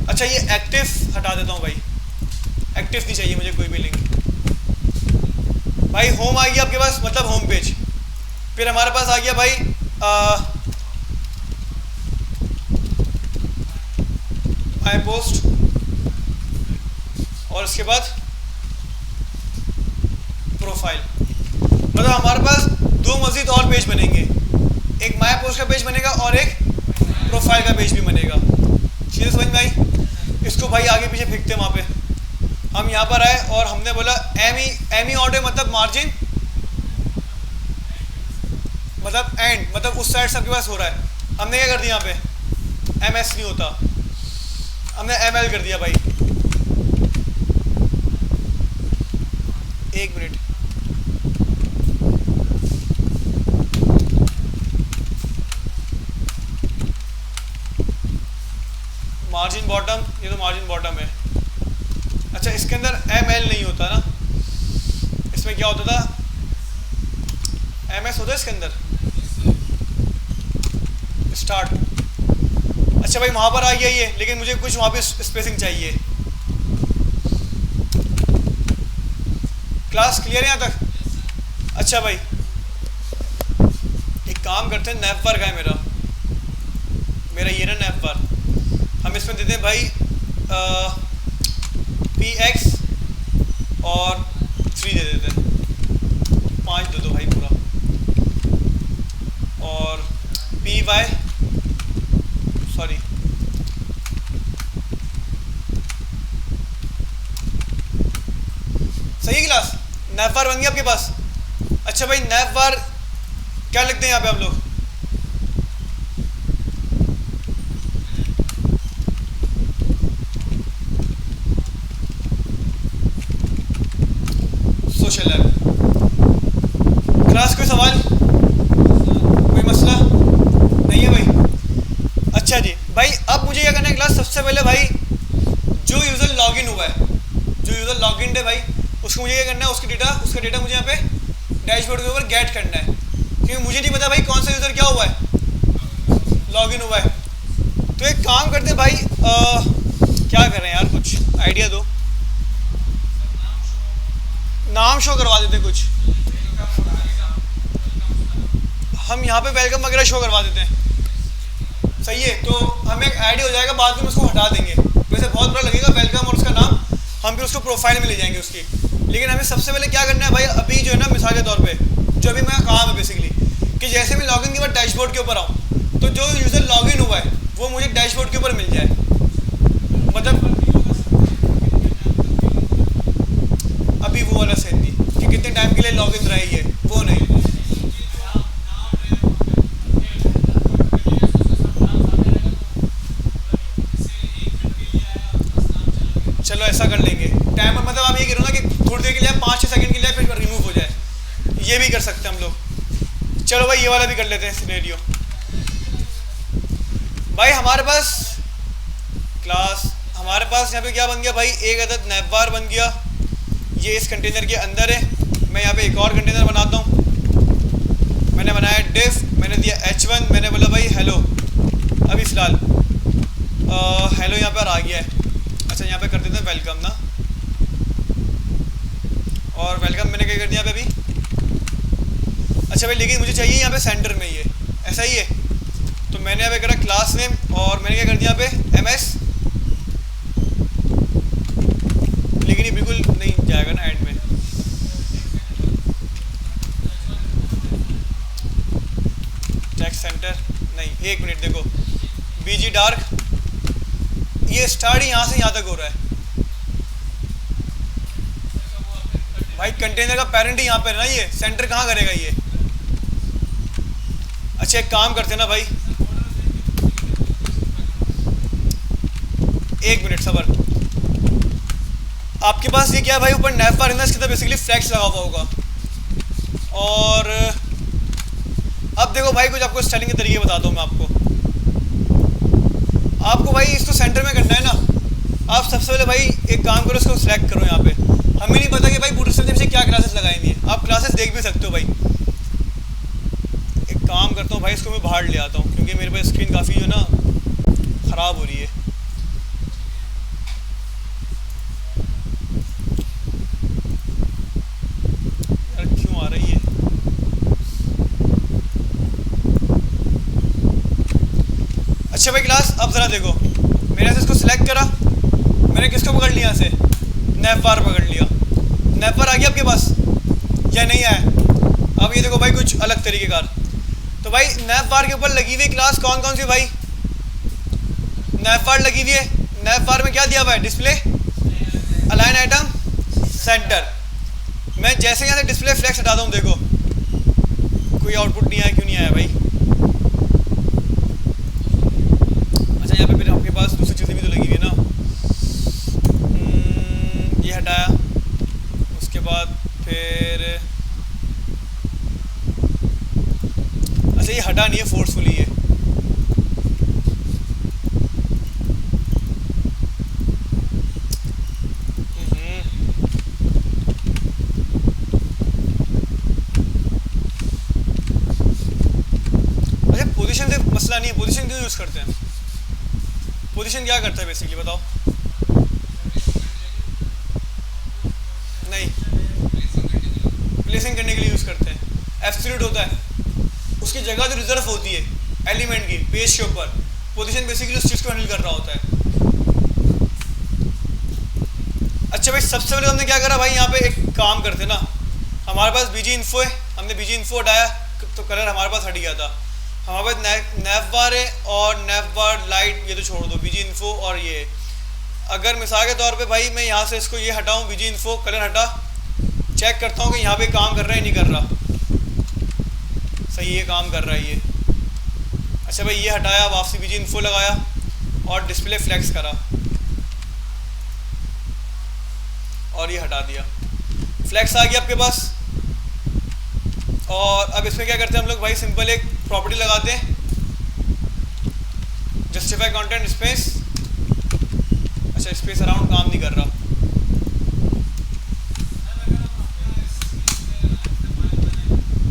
[SPEAKER 1] अच्छा ये एक्टिव हटा देता हूँ भाई, एक्टिव नहीं चाहिए मुझे कोई भी लिंक। भाई होम आ गया आपके पास, मतलब होम पेज। फिर हमारे पास आ गया भाई माय पोस्ट, और उसके बाद प्रोफाइल। मतलब हमारे पास दो मजीद और पेज बनेंगे, एक माय पोस्ट का पेज बनेगा और एक प्रोफाइल का पेज भी बनेगा। चीज़ें समझ में आई? इसको भाई आगे पीछे फेंकते हैं वहाँ पे। हम यहाँ पर आए और हमने बोला एम ई ऑर्डर मतलब मार्जिन मतलब एंड, मतलब उस साइड से आपके पास हो रहा है। हमने क्या कर दिया यहाँ पे, एम एस नहीं होता, हमने एम एल कर दिया भाई। एक मिनट, मार्जिन बॉटम, ये तो मार्जिन बॉटम है। अच्छा इसके अंदर एम एल नहीं होता ना, इसमें क्या होता था, एम एस होता है इसके अंदर, स्टार्ट। अच्छा भाई वहाँ पर आ गया ये, लेकिन मुझे कुछ वहाँ पे स्पेसिंग चाहिए। क्लास क्लियर है यहाँ तक? अच्छा भाई एक काम करते हैं, नैपबार का है मेरा ये ना नैपबार, हम इसमें देते हैं भाई पी एक्स और 3 दे देते हैं, 5 दे दो भाई पूरा, और पी वाई सॉरी सही है क्लास। नैपबार बन गया आपके पास। अच्छा भाई नैपबार क्या लिखते हैं यहाँ पे आप लोग? Social lab. क्लास कोई सवाल, कोई मसला नहीं है भाई? अच्छा जी भाई अब मुझे क्या करना है क्लास, सबसे पहले भाई जो यूज़र लॉगिन हुआ है, जो यूज़र लॉगिन है भाई, उसको मुझे क्या करना है, उसका डेटा मुझे यहाँ पे डैशबोर्ड के ऊपर गेट करना है, क्योंकि मुझे नहीं पता भाई कौन सा यूज़र क्या हुआ है, लॉगिन हुआ है। तो एक काम करते हैं भाई, क्या करें यार, कुछ आइडिया दो। नाम शो करवा देते कुछ, हम यहाँ पे वेलकम वगैरह शो करवा देते हैं, सही है? तो हमें एक आइडिया हो जाएगा, बाद में उसको हटा देंगे, वैसे बहुत बुरा लगेगा वेलकम और उसका नाम, हम फिर उसको प्रोफाइल में ले जाएंगे उसकी। लेकिन हमें सबसे पहले क्या करना है भाई, अभी जो है ना मिसाल के तौर पे जो अभी मेरा काम है बेसिकली, कि जैसे मैं लॉगिन के बाद डैशबोर्ड के ऊपर आऊँ, तो जो यूज़र लॉगिन हुआ है वो मुझे डैशबोर्ड के ऊपर मिल जाए। मतलब अभी वो वाला सेट नहीं कि कितने टाइम के लिए लॉगिन रही है, वो नहीं। चलो ऐसा कर लेंगे, टाइमर मतलब आप ये करो ना कि थोड़ी देर के लिए 5-6 सेकंड के लिए फिर रिमूव हो जाए, ये भी कर सकते हैं हम लोग। चलो भाई ये वाला भी कर लेते हैं सिनेरियो। भाई हमारे पास क्लास, हमारे पास यहाँ पे क्या बन गया भाई, एक अदद नैपबार बन गया, ये इस कंटेनर के अंदर है। मैं यहाँ पे एक और कंटेनर बनाता हूँ, मैंने बनाया डिफ, मैंने दिया h1, मैंने बोला भाई हेलो, अभी फ़िलहाल हेलो यहाँ पर आ गया है। अच्छा यहाँ पे कर देते हैं वेलकम ना, और वेलकम मैंने क्या कर दिया यहाँ पे अभी। अच्छा भाई लेकिन मुझे चाहिए यहाँ पे सेंटर में ये, ऐसा ही है, तो मैंने यहाँ पे करा क्लास नेम, और मैंने क्या कर दिया यहाँ पे MS, लेकिन ये बिल्कुल नहीं जाएगा ना एंड में। टेक्स्ट सेंटर नहीं, एक मिनट देखो, BG डार्क, ये स्टार्ट ही यहाँ से यहाँ तक हो रहा है भाई, कंटेनर का पेरेंट ही यहाँ पे है ना, ये सेंटर कहाँ करेगा ये। अच्छा एक काम करते हैं ना भाई, एक मिनट सबर, आपके पास ये क्या है भाई, ऊपर नैपबार है ना, इसके अंदर बेसिकली फ्लैक्स लगा हुआ होगा, और अब देखो भाई, कुछ आपको स्टाइलिंग के तरीके बताता हूँ मैं आपको भाई इसको सेंटर में करना है ना। आप सबसे पहले भाई एक काम करो, इसको सिलेक्ट करो यहाँ पे। हमें नहीं पता कि भाई बूटस्ट्रैप से क्या क्लासेस लगाएंगे, आप क्लासेस देख भी सकते हो भाई। एक काम करता हूँ भाई, इसको मैं बाहर ले आता हूँ क्योंकि मेरे पास स्क्रीन काफ़ी जो ना ख़राब हो रही है। यार क्यों आ रही है? अच्छा भाई क्लास, अब ज़रा देखो, मैंने से इसको सिलेक्ट करा, मैंने किसको पकड़ लिया, यहाँ से नैप बार पकड़ लिया। नैप बार आ गया आपके पास या नहीं आया? अब ये देखो भाई कुछ अलग तरीके कार। तो भाई नैप बार के ऊपर लगी हुई क्लास कौन कौन सी भाई? नैप बार लगी हुई है। नैप बार में क्या दिया हुआ है? Display, align item, centre. मैं जैसे यहाँ से डिस्प्ले फ्लैक्स हटाता हूँ, देखो कोई आउटपुट नहीं आया। क्यों नहीं आया भाई? अच्छा यहाँ पे फिर आपके पास दूसरी चीज़ें भी तो लगी हुई है ना। ये हटाया, उसके बाद फिर अच्छा ये हटा नहीं है, फोर्सफुली है। अच्छा पोजीशन से मसला नहीं है, पोजीशन क्यों यूज़ करते हैं? पोजीशन क्या करता है बेसिकली बताओ? नहीं, प्लेसिंग करने के लिए यूज़ करते हैं। एब्सोल्यूट होता है, उसकी जगह जो रिजर्व होती है एलिमेंट की पेज के ऊपर, पोजीशन बेसिकली उस चीज़ को हैंडल कर रहा होता है। अच्छा भाई सबसे पहले हमने क्या करा भाई, यहाँ पे एक काम करते ना, हमारे पास बीजी इन्फो है, हमने बीजी इन्फो हटाया तो कलर हमारे पास हट गया था। हमारे पास नैप बार है और नैप बार लाइट, ये तो छोड़ दो, बीजी इन्फो और ये। अगर मिसाल के तौर पे भाई मैं यहाँ से इसको ये हटाऊँ, बीजी इन्फो कलर हटा, चेक करता हूँ कि यहाँ पे काम कर रहा है नहीं कर रहा। सही है, काम कर रहा है ये। अच्छा भाई ये हटाया, वापसी बीजी इन्फो लगाया और डिस्प्ले फ्लैक्स करा और ये हटा दिया, फ्लैक्स आ गया आपके पास। और अब इसमें क्या करते हैं हम लोग भाई, सिंपल एक प्रॉपर्टी लगाते हैं, जस्टिफाई कंटेंट स्पेस। अच्छा स्पेस अराउंड काम नहीं कर रहा।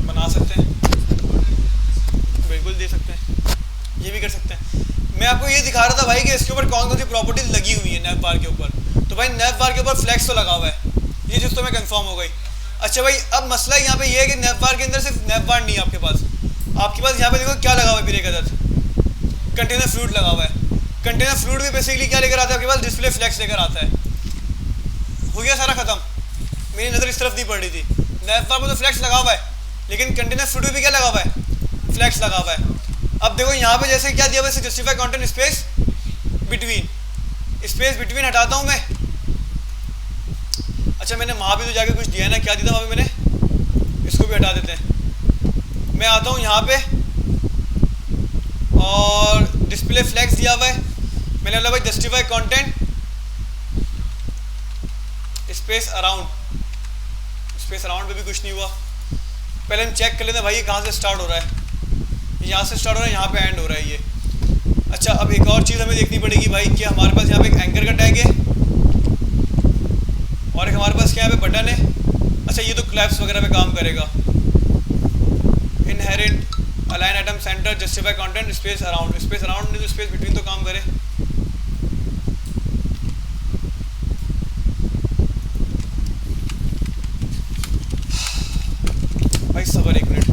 [SPEAKER 1] बना सकते हैं, बिल्कुल दे सकते हैं, ये भी कर सकते हैं। मैं आपको ये दिखा रहा था भाई कि इसके ऊपर कौन कौन सी प्रॉपर्टीज लगी हुई है नैप बार के ऊपर। तो भाई नैप बार के ऊपर फ्लैक्स तो लगा हुआ है, ये चीज़ तो मैं कंफर्म हो गई। अच्छा भाई अब मसला यहाँ पे ये है कि नैप बार के अंदर सिर्फ नैप बार नहीं है आपके पास, आपके पास यहाँ पे देखो क्या लगा हुआ है, फिर एक अदद कंटेनर फ्लूइड लगा हुआ है। कंटेनर फ्लूइड भी बेसिकली क्या लेकर आता है आपके पास? डिस्प्ले फ्लैक्स लेकर आता है। हो गया सारा खत्म, मेरी नज़र इस तरफ नहीं पड़ रही थी। नैप बार में तो फ्लैक्स लगा हुआ है, लेकिन कंटेनर फ्लूइड में भी क्या लगा हुआ है? फ्लैक्स लगा हुआ है। अब देखो यहाँ पे जैसे क्या दिया हुआ है, justify content space between, space between हटाता हूँ मैं। अच्छा मैंने वहाँ भी तो जाके कुछ दिया है ना, क्या दिया था वहाँ पे मैंने, इसको भी हटा देते हैं। मैं आता हूँ यहाँ पे और डिस्प्ले फ्लैक्स दिया हुआ है, मैंने बोला भाई justify content space around. Space around पे भी कुछ नहीं हुआ। पहले हम चेक कर लेते हैं भाई ये कहाँ से स्टार्ट हो रहा है, यहाँ से स्टार्ट हो रहा है, यहाँ पे एंड हो रहा है ये। अच्छा अब एक और चीज़ हमें देखनी पड़ेगी भाई कि हमारे पास यहाँ पे एक एंकर का टैग है और एक हमारे पास क्या यहाँ पे बटन है। अच्छा ये तो क्लैप्स वगैरह पे काम करेगा। Inherent align item centre justify content space around, space around नहीं तो स्पेस बिटवीन तो काम करे। भाई सबर एक मिनट।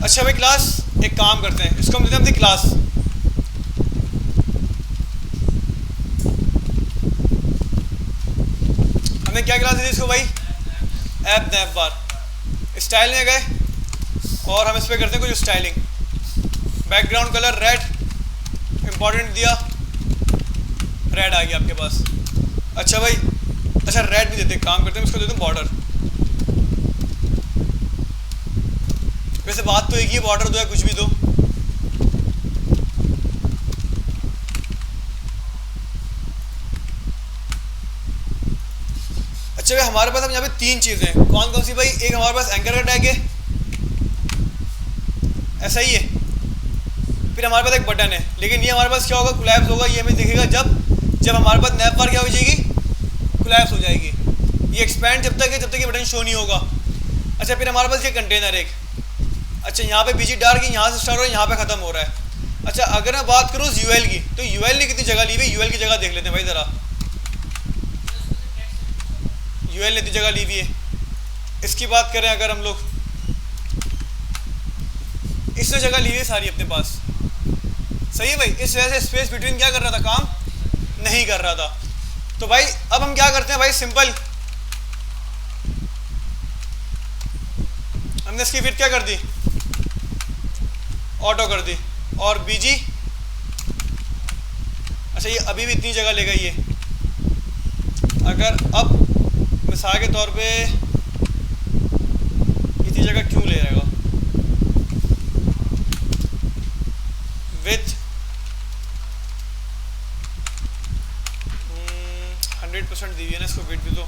[SPEAKER 1] अच्छा भाई क्लास एक काम करते हैं, इसको हम देते हैं अपनी क्लास। हमने क्या क्लास दी थी इसको भाई? ऐप नैप बार। स्टाइल में गए और हम इस पर करते हैं कुछ styling. Background colour red, important दिया, रेड आ गया आपके पास। अच्छा भाई, अच्छा रेड नहीं देते, काम करते हैं इसको देते हैं बॉर्डर। वैसे बात तो एक ही, बॉर्डर दो या कुछ भी दो। अच्छा भाई हमारे पास अब यहाँ पे 3 चीज़ें हैं, कौन कौन सी भाई? एक हमारे पास एंकर का टैग है, ऐसा ही है। फिर हमारे पास एक बटन है, लेकिन ये हमारे पास क्या होगा? कोलैप्स होगा। ये हमें दिखेगा जब हमारे पास नैव बार क्या हो जाएगी? कोलैप्स हो जाएगी। ये एक्सपैंड जब तक ये बटन शो नहीं होगा। अच्छा फिर हमारे पास ये कंटेनर एक, अच्छा यहाँ पे बीजी डार्क यहाँ से स्टार्ट हो रहा है, यहाँ पे ख़त्म हो रहा है। अच्छा अगर मैं बात करूँ यूएल की, तो यूएल ने कितनी जगह ली हुई है? यूएल की जगह देख लेते हैं भाई ज़रा। यूएल ने इतनी जगह ली हुई है। इसकी बात करें अगर हम लोग, इसने जगह ली हुई है सारी अपने पास। सही है भाई, इस वजह से स्पेस बिटवीन क्या कर रहा था? काम नहीं कर रहा था। तो भाई अब हम क्या करते हैं भाई? सिंपल, हमने इसकी फिट क्या कर दी? ऑटो कर दी। और बीजी, अच्छा ये अभी भी इतनी जगह लेगा ये। अगर अब मिसाल के तौर पे इतनी जगह क्यों ले रहेगा? विथ 100% दी हुई है ना इसको विथ भी। तो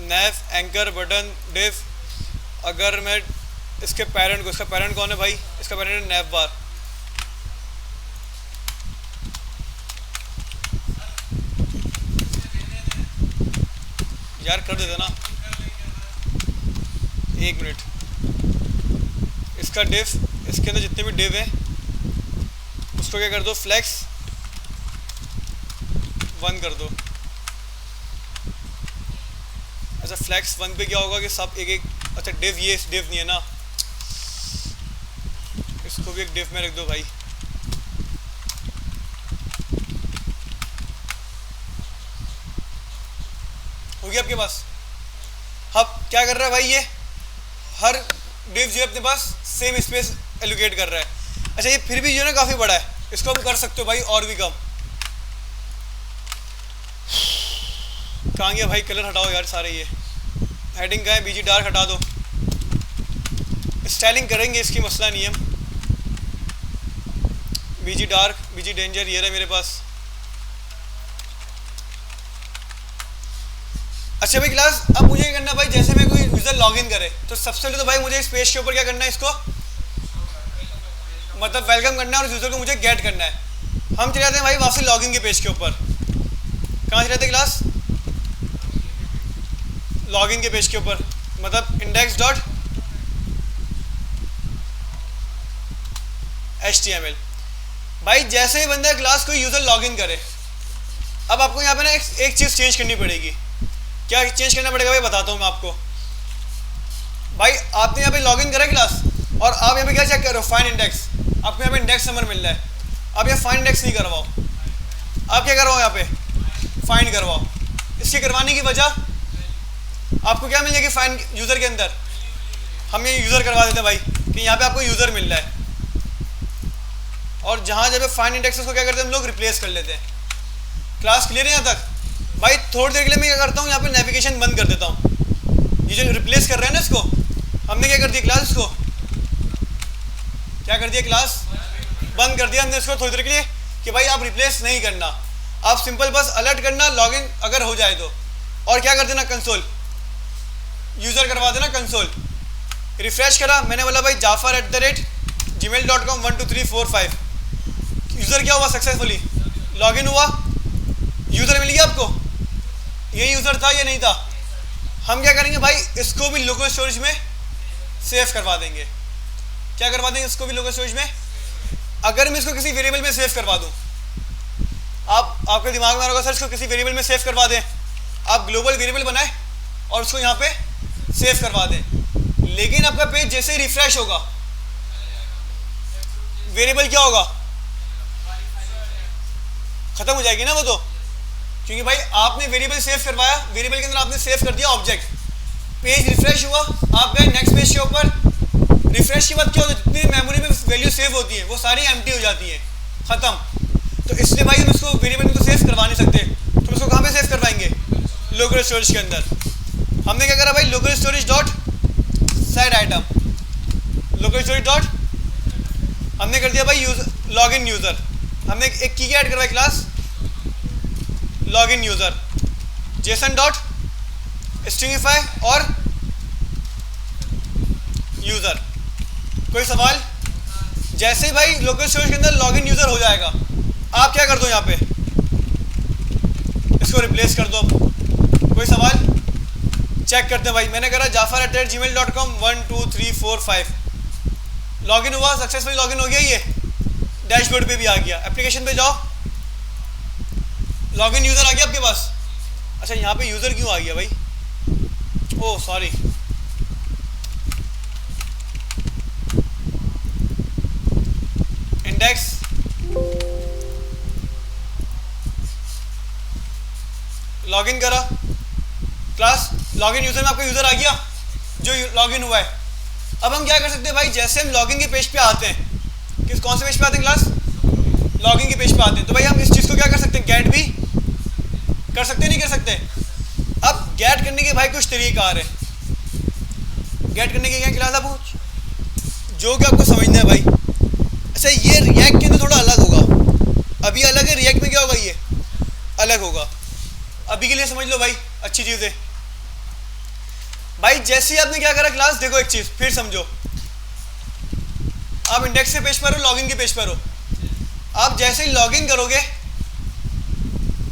[SPEAKER 1] नैव, एंकर, बटन, डिव। अगर मैं इसके पेरेंट को, इसका पेरेंट कौन है भाई? इसका पेरेंट है नैव बार। यार कर देते ना, एक मिनट। इसका डिव, इसके अंदर जितने भी डिव हैं उसको क्या कर दो? फ्लेक्स 1 कर दो। अच्छा फ्लेक्स 1 पे क्या होगा कि सब एक एक, अच्छा डिव, ये डिव नहीं है ना, इसको भी एक डिव में रख दो भाई। हो गया आपके पास? अब क्या कर रहा है भाई? ये हर डिव जो है अपने पास सेम स्पेस एलोकेट कर रहा है। अच्छा ये फिर भी जो है ना काफ़ी बड़ा है, इसको हम कर सकते हो भाई और भी कम। कहाँ गया भाई? कलर हटाओ यार सारे। ये हेडिंग का है, बीजी डार्क हटा दो। स्टाइलिंग करेंगे, इसकी मसला नहीं है। बीजी डार्क, बीजी डेंजर, ये रहा मेरे पास। अच्छा भाई क्लास, अब मुझे क्या करना है भाई? जैसे मैं कोई यूज़र लॉगिन करे तो सबसे पहले तो भाई मुझे इस पेज के ऊपर क्या करना है? इसको मतलब वेलकम करना है और यूज़र को मुझे गेट करना है। हम चले जाते हैं भाई वापसी लॉगिन के पेज के ऊपर। कहाँ चले जाते हैं क्लास? लॉगिन के पेज के ऊपर, मतलब इंडेक्स डॉट HTML। भाई जैसे ही बंदा क्लास कोई यूज़र लॉगिन करे, अब आपको यहाँ पे ना एक चीज़ चेंज करनी पड़ेगी। क्या चेंज करना पड़ेगा भाई? बताता हूँ मैं आपको। भाई आपने यहाँ पे लॉगिन करा क्लास और आप यहाँ पे क्या चेक कर रहे हो? Find index. आपको यहाँ पे इंडेक्स नंबर मिल रहा है। आप यहाँ फाइंड इंडेक्स नहीं करवाओ, आप क्या करवाओ? यहाँ पे फाइंड करवाओ। इसके करवाने की वजह आपको क्या मिल जाएगी? फाइंड यूज़र के अंदर हम ये यूज़र करवा देते हैं भाई कि यहाँ पे आपको यूज़र मिल रहा है। और जहाँ जब फाइंड इंडेक्स को क्या करते हैं हम लोग? रिप्लेस कर लेते हैं। क्लास क्लियर है यहाँ तक? भाई थोड़ी देर के लिए मैं क्या करता हूँ, यहाँ पे नेविगेशन बंद कर देता हूँ। ये जो रिप्लेस कर रहे हैं ना इसको, हमने क्या कर दिया क्लास? इसको क्या कर दिया? क्लास बंद कर दिया हमने इसको थोड़ी देर के लिए कि भाई आप रिप्लेस नहीं करना, आप सिंपल बस अलर्ट करना लॉगिन अगर हो जाए तो। और क्या कर देना? कंसोल यूज़र करवा देना। कंसोल रिफ्रेश करा, मैंने बोला भाई jafar@gmail.com 1 2 3 4 5। यूज़र क्या हुआ? सक्सेसफुली लॉगिन हुआ, यूज़र मिल गया आपको। ये यूज़र था या नहीं था? हम क्या करेंगे भाई? इसको भी लोकल स्टोरेज में सेव करवा देंगे। क्या करवा देंगे? इसको भी लोकल स्टोरेज में। अगर मैं इसको किसी वेरिएबल में सेव करवा दूं, आपके दिमाग में आ रहा होगा सर इसको किसी वेरिएबल में सेव करवा दें। आप ग्लोबल वेरिएबल बनाएं और उसको यहाँ पे सेव करवा दें, लेकिन आपका पेज जैसे ही रिफ्रेश होगा, वेरिएबल क्या होगा, खत्म हो जाएगी ना वो तो, क्योंकि भाई आपने वेरिएबल सेव करवाया, वेरिएबल के अंदर आपने सेव कर दिया ऑब्जेक्ट, पेज रिफ्रेश हुआ, आप गए नेक्स्ट पेज के ऊपर, रिफ्रेश के बाद क्या होता है, जितनी मेमोरी में वैल्यू सेव होती है वो सारी एम्प्टी हो जाती है, खत्म। तो इसलिए भाई हम इसको वेरिएबल में तो सेव करवा नहीं सकते, तो इसको कहाँ पे सेव करवाएंगे, लोकल स्टोरेज के अंदर। हमने क्या करा भाई, local storage dot set item, local storage dot, हमने कर दिया भाई यूजर लॉग इन यूज़र, हमने एक की ऐड करवाई class log in user, Jason dot stringify और यूज़र। कोई सवाल? जैसे ही भाई लोकल स्टोरेज के अंदर लॉग इन यूज़र हो जाएगा, आप क्या कर दो, यहाँ पे इसको रिप्लेस कर दो। कोई सवाल? चेक करते हैं भाई, मैंने करा jafar@gmail.com 1 2 3 4 5, लॉगिन हुआ, सक्सेसफुली लॉगिन हो गया, ये डैशबोर्ड पे भी आ गया। एप्लीकेशन पे जाओ, लॉगिन यूज़र आ गया आपके पास। अच्छा यहाँ पे यूज़र क्यों आ गया भाई, ओह सॉरी, इंडेक्स लॉगिन करा, क्लास लॉगिन यूज़र में आपका यूज़र आ गया जो लॉगिन हुआ है। अब हम क्या कर सकते हैं भाई, जैसे हम लॉगिन के पेज पे आते हैं, कौन से पेज पे आते हैं क्लास, लॉगिन के पेज पे आते हैं, तो भाई हम इस चीज़ को क्या कर सकते हैं, गेट भी कर सकते, नहीं कर सकते। अब गेट करने के भाई कुछ तरीका आ रहे हैं, गेट करने के क्या क्लास आप जो कि आपको समझना है भाई। अच्छा ये रिएक्ट के अंदर थोड़ा अलग होगा, अभी अलग है, रिएक्ट में क्या होगा, ये अलग होगा। अभी के लिए समझ लो भाई, अच्छी चीज़ है भाई। जैसे ही आपने क्या करा क्लास, देखो एक चीज़ फिर समझो, आप इंडेक्स के पेज पर हो, लॉगिन के पेज पर हो, आप जैसे ही लॉगिन करोगे,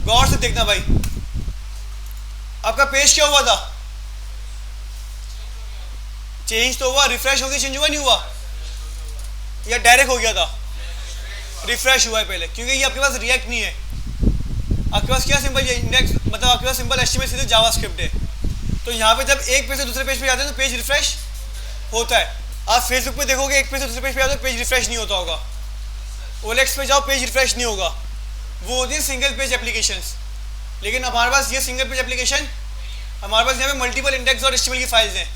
[SPEAKER 1] गौर से देखना भाई, आपका पेज क्या हुआ था, चेंज तो हुआ, रिफ्रेश हो गया, चेंज हुआ नहीं हुआ, या डायरेक्ट हो गया था, रिफ्रेश हुआ है पहले, क्योंकि ये आपके पास रिएक्ट नहीं है, आपके पास क्या सिंपल ये इंडेक्स, मतलब आपके पास सिंपल एचटीएमएल सीधे जावास्क्रिप्ट है। तो यहाँ पे जब एक पेज से दूसरे पेज पे जाते हैं तो पेज रिफ्रेश होता है। आप फेसबुक पे देखोगे एक पेज से दूसरे पेज पे जाते हो पेज रिफ्रेश नहीं होता होगा, ओलेक्स पे जाओ पेज रिफ्रेश नहीं होगा, वो होती है सिंगल पेज एप्लीकेशंस। लेकिन हमारे पास ये सिंगल पेज एप्लीकेशन, हमारे पास यहाँ पे मल्टीपल इंडेक्स डॉट एचटीएमएल की फाइल्स हैं,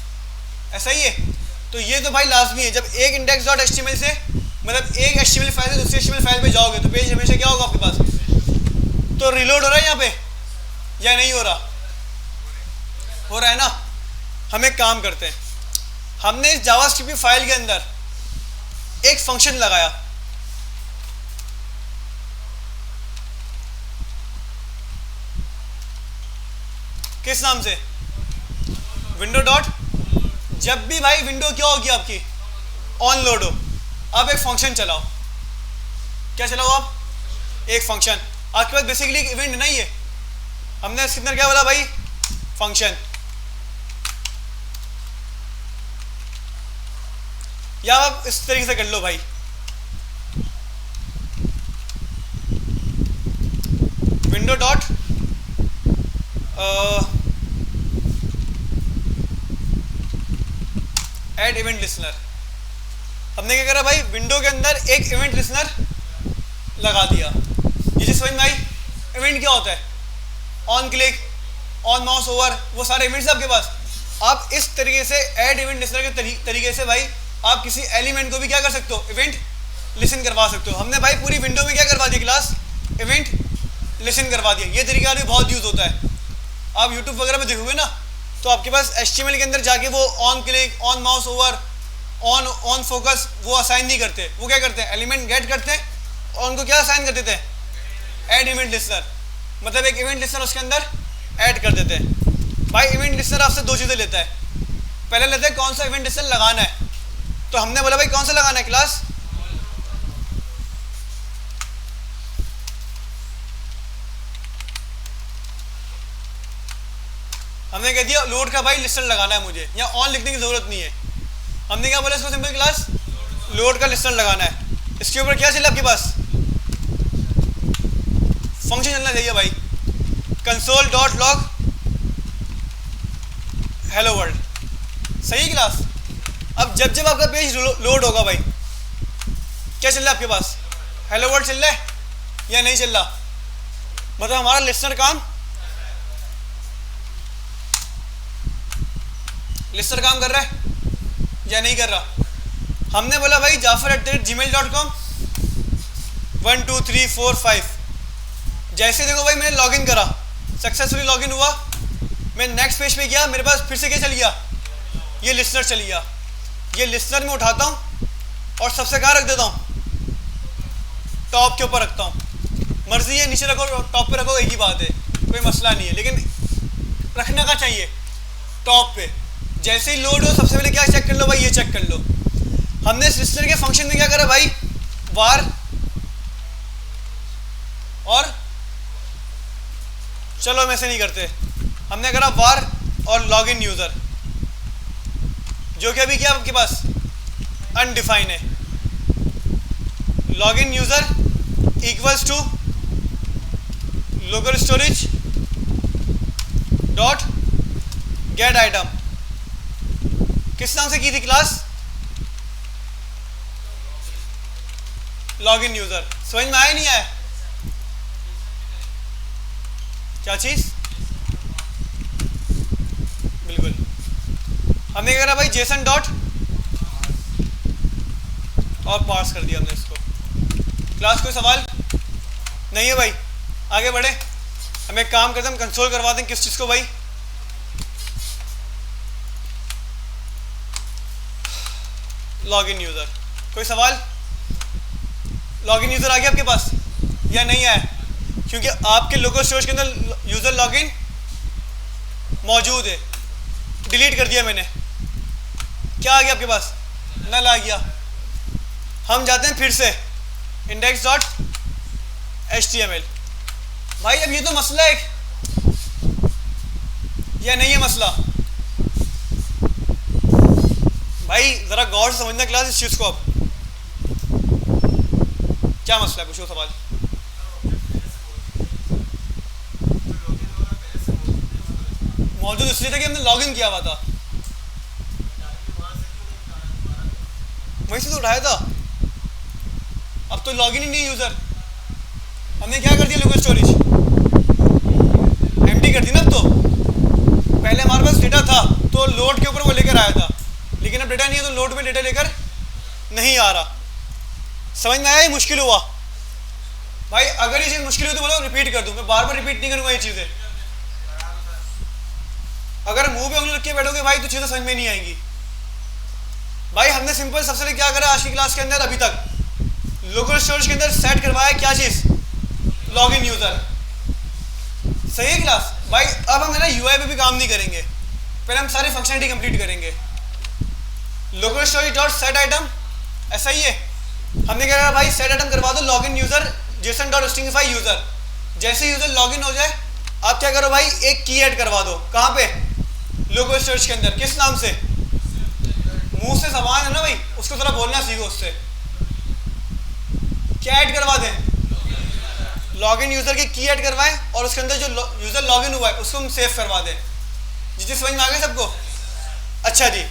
[SPEAKER 1] ऐसा ही है। तो ये तो भाई लाजमी है, जब एक इंडेक्स डॉट एचटीएमएल से, मतलब एक एचटीएमएल फाइल से दूसरी एचटीएमएल फाइल पे जाओगे तो पेज हमेशा क्या होगा आपके पास, तो रिलोड हो रहा है यहाँ पे या नहीं हो रहा, हो रहा है ना। हम एक काम करते हैं, हमने इस जावास्क्रिप्ट फाइल के अंदर एक फंक्शन लगाया, किस नाम से, विंडो डॉट, जब भी भाई विंडो क्या होगी आपकी, ऑन लोड हो, आप एक फंक्शन चलाओ, क्या चलाओ आप, एक फंक्शन। आपके पास बेसिकली एक इवेंट नहीं है, हमने इसके अंदर क्या बोला भाई, फंक्शन, या आप इस तरीके से कर लो भाई, window dot add event listener. हमने क्या करा भाई, विंडो के अंदर एक इवेंट लिसनर लगा दिया। ये चीज समझ में आई, इवेंट क्या होता है, on click, on mouse over, वो सारे इवेंट्स आपके पास। आप इस तरीके से ऐड इवेंट लिसनर के तरीके से भाई आप किसी एलिमेंट को भी क्या कर सकते हो, इवेंट लिसन करवा सकते हो। हमने भाई पूरी विंडो में क्या करवा दिया क्लास, इवेंट लिसन करवा दिया। ये तरीका भी बहुत यूज होता है, आप यूट्यूब वगैरह में देखोगे ना, तो आपके पास HTML के अंदर जाके वो on click, on mouse over, on focus वो असाइन नहीं करते, वो क्या करते हैं, एलिमेंट गेट करते हैं और उनको क्या असाइन कर देते हैं, ऐड इवेंट लिसनर, मतलब एक इवेंट लिसनर उसके अंदर ऐड कर देते हैं। भाई इवेंट लिसनर आपसे दो चीज़ें लेता है, पहले लेते हैं कौन सा इवेंट लिसनर लगाना है, तो हमने बोला भाई कौन सा लगाना है क्लास, हमने कह दिया लोड का भाई लिस्टर लगाना है मुझे, या ऑन लिखने की जरूरत नहीं है। हमने क्या बोला इसको, सिंपल क्लास लोड का लिस्टर लगाना है। इसके ऊपर क्या चला आपके पास, फंक्शन चलना चाहिए भाई, console dot log hello world, सही क्लास। अब जब जब आपका पेज लोड होगा भाई, क्या चल रहा है आपके पास? हेलो वर्ल्ड चल रहा है या नहीं चल रहा? मतलब हमारा लिसनर काम कर रहा है या नहीं कर रहा? हमने बोला भाई jafar@gmail.com 1 2 3 4 5। जैसे देखो भाई मैंने लॉगिन करा, सक्सेसफुली लॉगिन हुआ, मैं नेक्स्ट पेज पे गया, मेरे पास फिर से क्या चल गया? ये लिसनर चल गया। ये लिसनर में उठाता हूँ और सबसे कहाँ रख देता हूँ? टॉप के ऊपर रखता हूँ। मर्जी है नीचे रखो टॉप पे रखो, एक ही बात है, कोई मसला नहीं है, लेकिन रखना का चाहिए टॉप पे। जैसे ही लोड हो सबसे पहले क्या चेक कर लो भाई? ये चेक कर लो। हमने इस लिस्टर के फंक्शन में क्या करा भाई? वार और चलो हम ऐसे नहीं करते, हमने करा वार और लॉगिन यूजर, जो कि अभी क्या आपके पास अनडिफाइन है। Login user equals to local storage dot get item. किस नाम से की थी क्लास? Login user. समझ में आया नहीं आया? क्या चीज? बिल्कुल। हमने करा भाई जेसन डॉट और पार्स कर दिया हमने इसको। क्लास कोई सवाल नहीं है भाई? आगे बढ़े। हम एक काम करते हैं, हम कंसोल करवा दें किस चीज को भाई? Login user. कोई सवाल? लॉगिन यूजर आ गया आपके पास या नहीं आया? क्योंकि आपके लोकल स्टोरेज के अंदर यूजर लॉगिन मौजूद है, डिलीट कर दिया मैंने। क्या आ गया आपके पास? नल आ गया। हम जाते हैं फिर से index.html। भाई अब ये तो मसला है या नहीं है मसला? भाई जरा गौर से समझना क्लास इस चीज को। अब क्या मसला है? पूछो सवाल। मौजूद इसलिए था कि हमने लॉगिन किया हुआ था, वहीं से तो उठाया था। अब तो लॉगिन ही नहीं यूजर। हमने क्या कर दिया? लोकल स्टोरेज एम्प्टी कर दी ना। अब तो पहले हमारे पास डेटा था तो लोड के ऊपर वो लेकर आया था, लेकिन अब डेटा नहीं है तो लोड में डेटा लेकर नहीं आ रहा। समझ में आया? ये मुश्किल हुआ भाई। अगर ये चीज मुश्किल हुई तो बोलो रिपीट कर दूं, मैं बार बार रिपीट नहीं करूंगा ये चीजें। अगर मुंह पे उंगली रख के बैठोगे भाई तो चीजें समझ में नहीं आएंगी। भाई हमने सिंपल सबसे पहले क्या करा आज की क्लास के अंदर? अभी तक लोकल स्टोरेज के अंदर सेट करवाया क्या चीज? Login user. सही है क्लास? भाई अब हम है ना यूआई पे भी काम नहीं करेंगे, पहले हम सारी फंक्शनलिटी कंप्लीट करेंगे। Local storage dot set item, ऐसा ही है। हमने क्या करा भाई? सेट आइटम करवा दो login user Jason dot stringify user. जैसे यूजर लॉगिन हो जाए आप क्या करो भाई? एक की ऐड करवा दो। कहाँ पे? लोकल स्टोरेज के अंदर। किस नाम से? मुंह से जबान है ना भाई, उसको थोड़ा बोलना सीखो। उससे क्या ऐड करवा दें? लॉगिन यूजर की की ऐड करवाएं और उसके अंदर जो यूजर लॉगिन हुआ है उसको हम सेव करवा दें। जी समझ में आ गया सबको? अच्छा जी,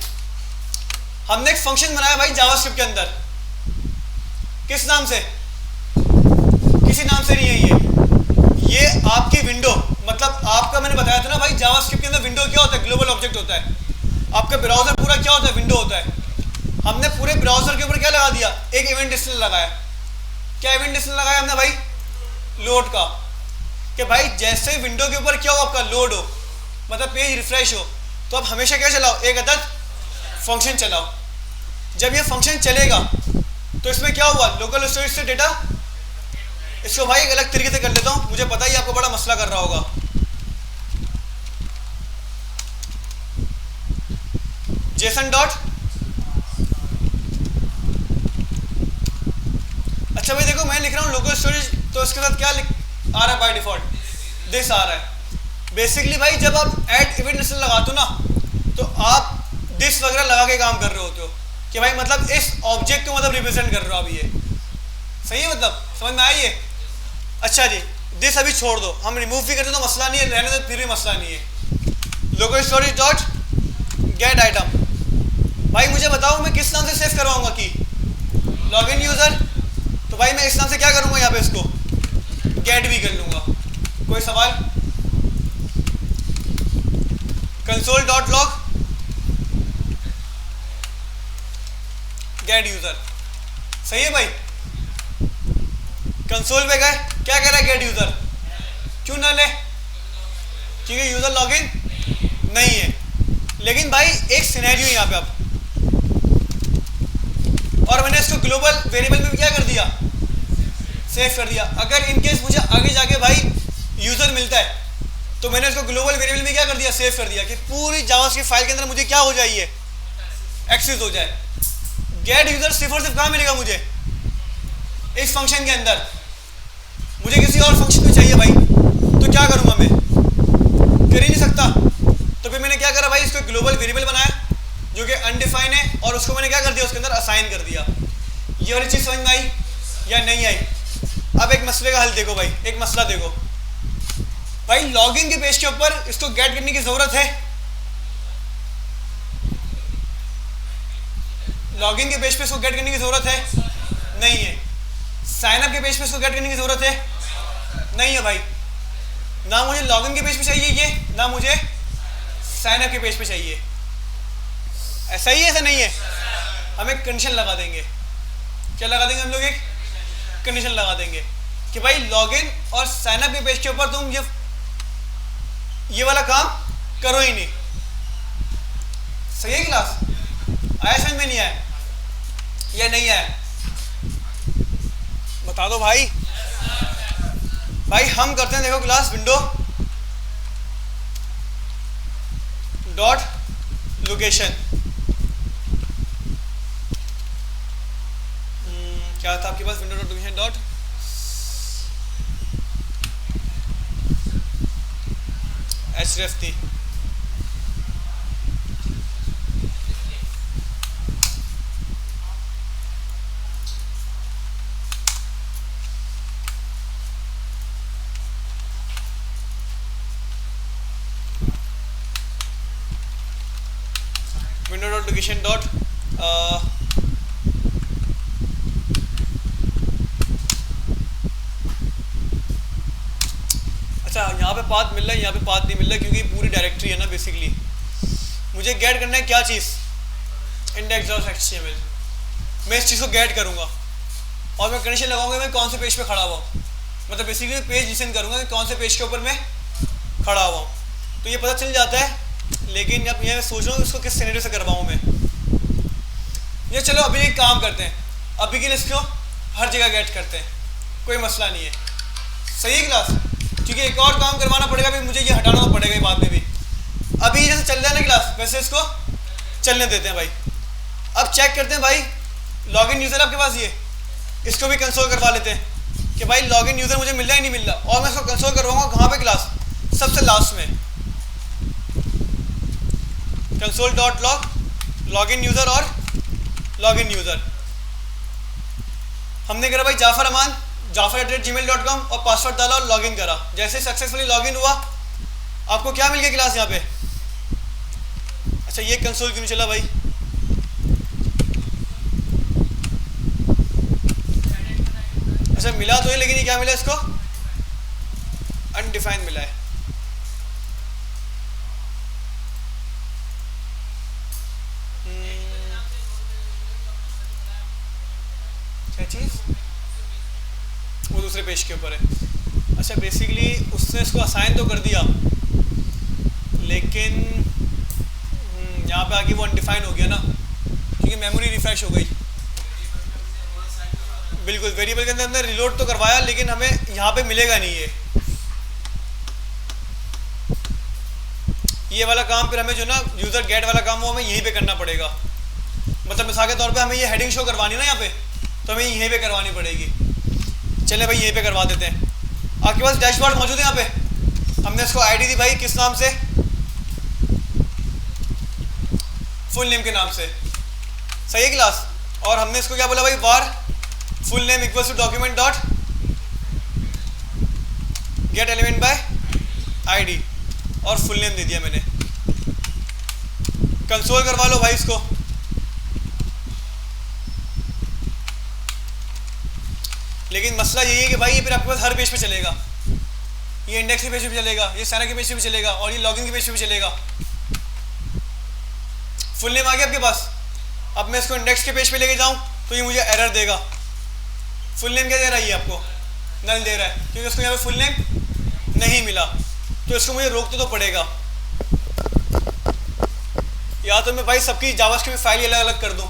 [SPEAKER 1] हमने एक फंक्शन बनाया भाई जावास्क्रिप्ट के अंदर। किस नाम से? किसी नाम से नहीं है ये आपकी विंडो, मतलब आपका मैंने बताया था ना भाई जावास्क्रिप्ट के अंदर विंडो क्या होता है? ग्लोबल ऑब्जेक्ट होता है। आपका ब्राउजर पूरा क्या होता है? विंडो होता है। हमने पूरे ब्राउजर के ऊपर क्या लगा दिया? एक इवेंट डिस्प्ले लगाया। क्या इवेंट डिस्प्ले लगाया हमने भाई? लोड का। कि भाई जैसे विंडो के ऊपर क्या हो आपका? लोड हो, मतलब पेज रिफ्रेश हो, तो अब हमेशा क्या चलाओ? एक अदद फंक्शन चलाओ। जब ये फंक्शन चलेगा तो इसमें क्या हुआ? लोकल स्टोरेज से डेटा। इसको भाई एक अलग तरीके से कर लेता हूं, मुझे पता ही आपको बड़ा मसला कर रहा होगा। जेसन डॉट, अच्छा भाई देखो मैं लिख रहा हूँ लोकल स्टोरेज, तो इसके साथ क्या आ रहा है बाय डिफॉल्ट? दिस आ रहा है। बेसिकली भाई जब आप ऐड इवेंट लिस्ट लगाते हो ना तो आप दिस वगैरह लगा के काम कर रहे होते हो कि भाई मतलब इस ऑब्जेक्ट को मतलब रिप्रेजेंट कर रहे हो आप। ये सही है? मतलब समझ में आई? अच्छा जी, दिस अभी छोड़ दो, हम रिमूव भी करते तो मसला नहीं है, रहने दो फिर भी मसला नहीं है। Local storage dot get item. भाई मुझे बताओ मैं किस नाम से सेव करवाऊंगा की? लॉगिन यूजर तो भाई मैं इस नाम से क्या करूंगा यहाँ पे, इसको गेट भी कर लूंगा। कोई सवाल? Console dot log gate user, सही है भाई। कंसोल पे गए, क्या कह रहा है गेट यूजर, क्यों ना ले, क्योंकि यूजर लॉगिन नहीं है। लेकिन भाई एक सिनेरियो यहाँ पे अब, और मैंने इसको ग्लोबल वेरिएबल में क्या कर दिया, सेव कर दिया। अगर इनकेस मुझे आगे जाके भाई यूजर मिलता है तो मैंने इसको ग्लोबल वेरिएबल में क्या कर दिया, सेव कर दिया कि पूरी जावास्क्रिप्ट फाइल के अंदर मुझे क्या हो जाए, एक्सेस हो जाए। गेट यूजर सिर्फ और सिर्फ कहाँ मिलेगा मुझे, इस फंक्शन के अंदर। मुझे किसी और फंक्शन में चाहिए भाई, तो क्या करूँगा मैं, कर ही नहीं सकता। तो फिर मैंने क्या करा भाई, इसको ग्लोबल वेरिएबल बनाया जो कि अनडिफाइन है, और उसको मैंने क्या कर दिया, उसके अंदर असाइन कर दिया। ये वाली चीज़ समझ में आई या नहीं आई? अब एक मसले का हल देखो भाई, एक मसला देखो भाई। लॉगिन के पेज के ऊपर इसको गेट करने की जरूरत है, लॉगिन के पेज पे इसको गेट करने की जरूरत है, नहीं है। साइन अप के पेज पे इसको गेट करने की जरूरत है, नहीं है भाई। ना मुझे लॉगिन के पेज पे चाहिए ये, ना मुझे साइन अप के पेज पे चाहिए। ऐसा ही है, ऐसा नहीं है? हम एक कंडीशन लगा देंगे। क्या लगा देंगे हम लोग, एक कंडीशन लगा देंगे कि भाई लॉगिन और साइन अप के पेज के ऊपर तुम ये वाला काम करो ही नहीं। सही है क्लास? आया समझ में नहीं आया या नहीं आया? बता दो भाई। भाई हम करते हैं, देखो क्लास विंडो डॉट लोकेशन, क्या था आपके पास, विंडो डॉट लोकेशन डॉट एचरेफ थी। विंडो डॉट लोकेशन डॉट अच्छा, यहाँ पे पाथ मिल रहा है, यहाँ पे पाथ नहीं मिल रहा क्योंकि पूरी डायरेक्टरी है ना बेसिकली। मुझे गेट करना है क्या चीज़, इंडेक्स डॉट एचटीएमएल। मैं इस चीज़ को गेट करूँगा और मैं कंडीशन लगाऊंगा मैं कौन से पेज पे खड़ा हुआ हूँ, मतलब बेसिकली पेज डिसाइड करूँगा कि कौन से पेज के ऊपर मैं खड़ा हुआ हूँ। तो ये पता चल जाता है, लेकिन अब मैं सोच रहा हूँ इसको किस सिनेरियो से करवाऊँ मैं। ये चलो अभी एक काम करते हैं, अभी के लिए इसको हर जगह गेट करते हैं, कोई मसला नहीं है। सही है क्लास? क्योंकि एक और काम करवाना पड़ेगा भी, मुझे ये हटाना तो पड़ेगा बाद में भी। अभी जैसे चल रहा है ना क्लास, वैसे इसको चलने देते हैं भाई। अब चेक करते हैं भाई, लॉगिन यूज़र आपके पास, ये इसको भी कंसोल करवा लेते हैं कि भाई लॉगिन यूज़र मुझे मिल रहा ही नहीं मिल रहा। और मैं इसको कंसोल करवाऊंगा कहाँ पे क्लास, सबसे लास्ट में। Console dot log login user और लॉगिन यूज़र। हमने करा भाई जाफर अमान jafar@gmail.com और पासवर्ड डाला और लॉगिन करा। जैसे सक्सेसफुली लॉगिन हुआ आपको क्या मिल गया क्लास यहाँ पे। अच्छा ये कंसोल क्यों नहीं चला भाई, अच्छा मिला तो है लेकिन ये क्या मिला इसको, अनडिफाइंड मिला है। क्या चीज़, वो दूसरे पेज के ऊपर है। अच्छा बेसिकली उसने इसको असाइन तो कर दिया, लेकिन यहाँ पे आके वो अनडिफाइंड हो गया ना, क्योंकि मेमोरी रिफ्रेश हो गई। बिल्कुल, वेरिएबल के अंदर रिलोड तो करवाया, लेकिन हमें यहाँ पे मिलेगा नहीं ये वाला काम। फिर हमें जो ना यूज़र गेट वाला काम वो हमें यहीं पे करना पड़ेगा। मतलब मिसाल के तौर पे हमें ये हेडिंग शो करवानी ना यहाँ पे, तो हमें यहीं पे करवानी पड़ेगी। चले भाई यहीं पे करवा देते हैं। आपके पास डैशबोर्ड मौजूद है यहाँ पे, हमने इसको आईडी दी भाई किस नाम से, फुल नेम के नाम से। सही है क्लास? और हमने इसको क्या बोला भाई, var full name equals to document dot get element by ID, और फुल नेम दे दिया मैंने। कंसोल करवा लो भाई इसको। लेकिन मसला यही है कि भाई ये फिर आपके पास हर पेज पे चलेगा, ये इंडेक्स के पेज पे भी चलेगा, ये सारा के पेज पे भी चलेगा और ये लॉगिन के पेज पे भी चलेगा। फुल नेम आ गया आपके पास, अब मैं इसको इंडेक्स के पेज पे लेके जाऊं तो ये मुझे एरर देगा। फुल नेम क्या दे रहा है ये आपको? नल दे रहा है, क्योंकि उसको यहाँ पे फुल नेम नहीं मिला, तो इसको मुझे रोकते तो पड़ेगा। या तो मैं भाई सबकी जावास्क्रिप्ट फाइल अलग अलग कर दूं,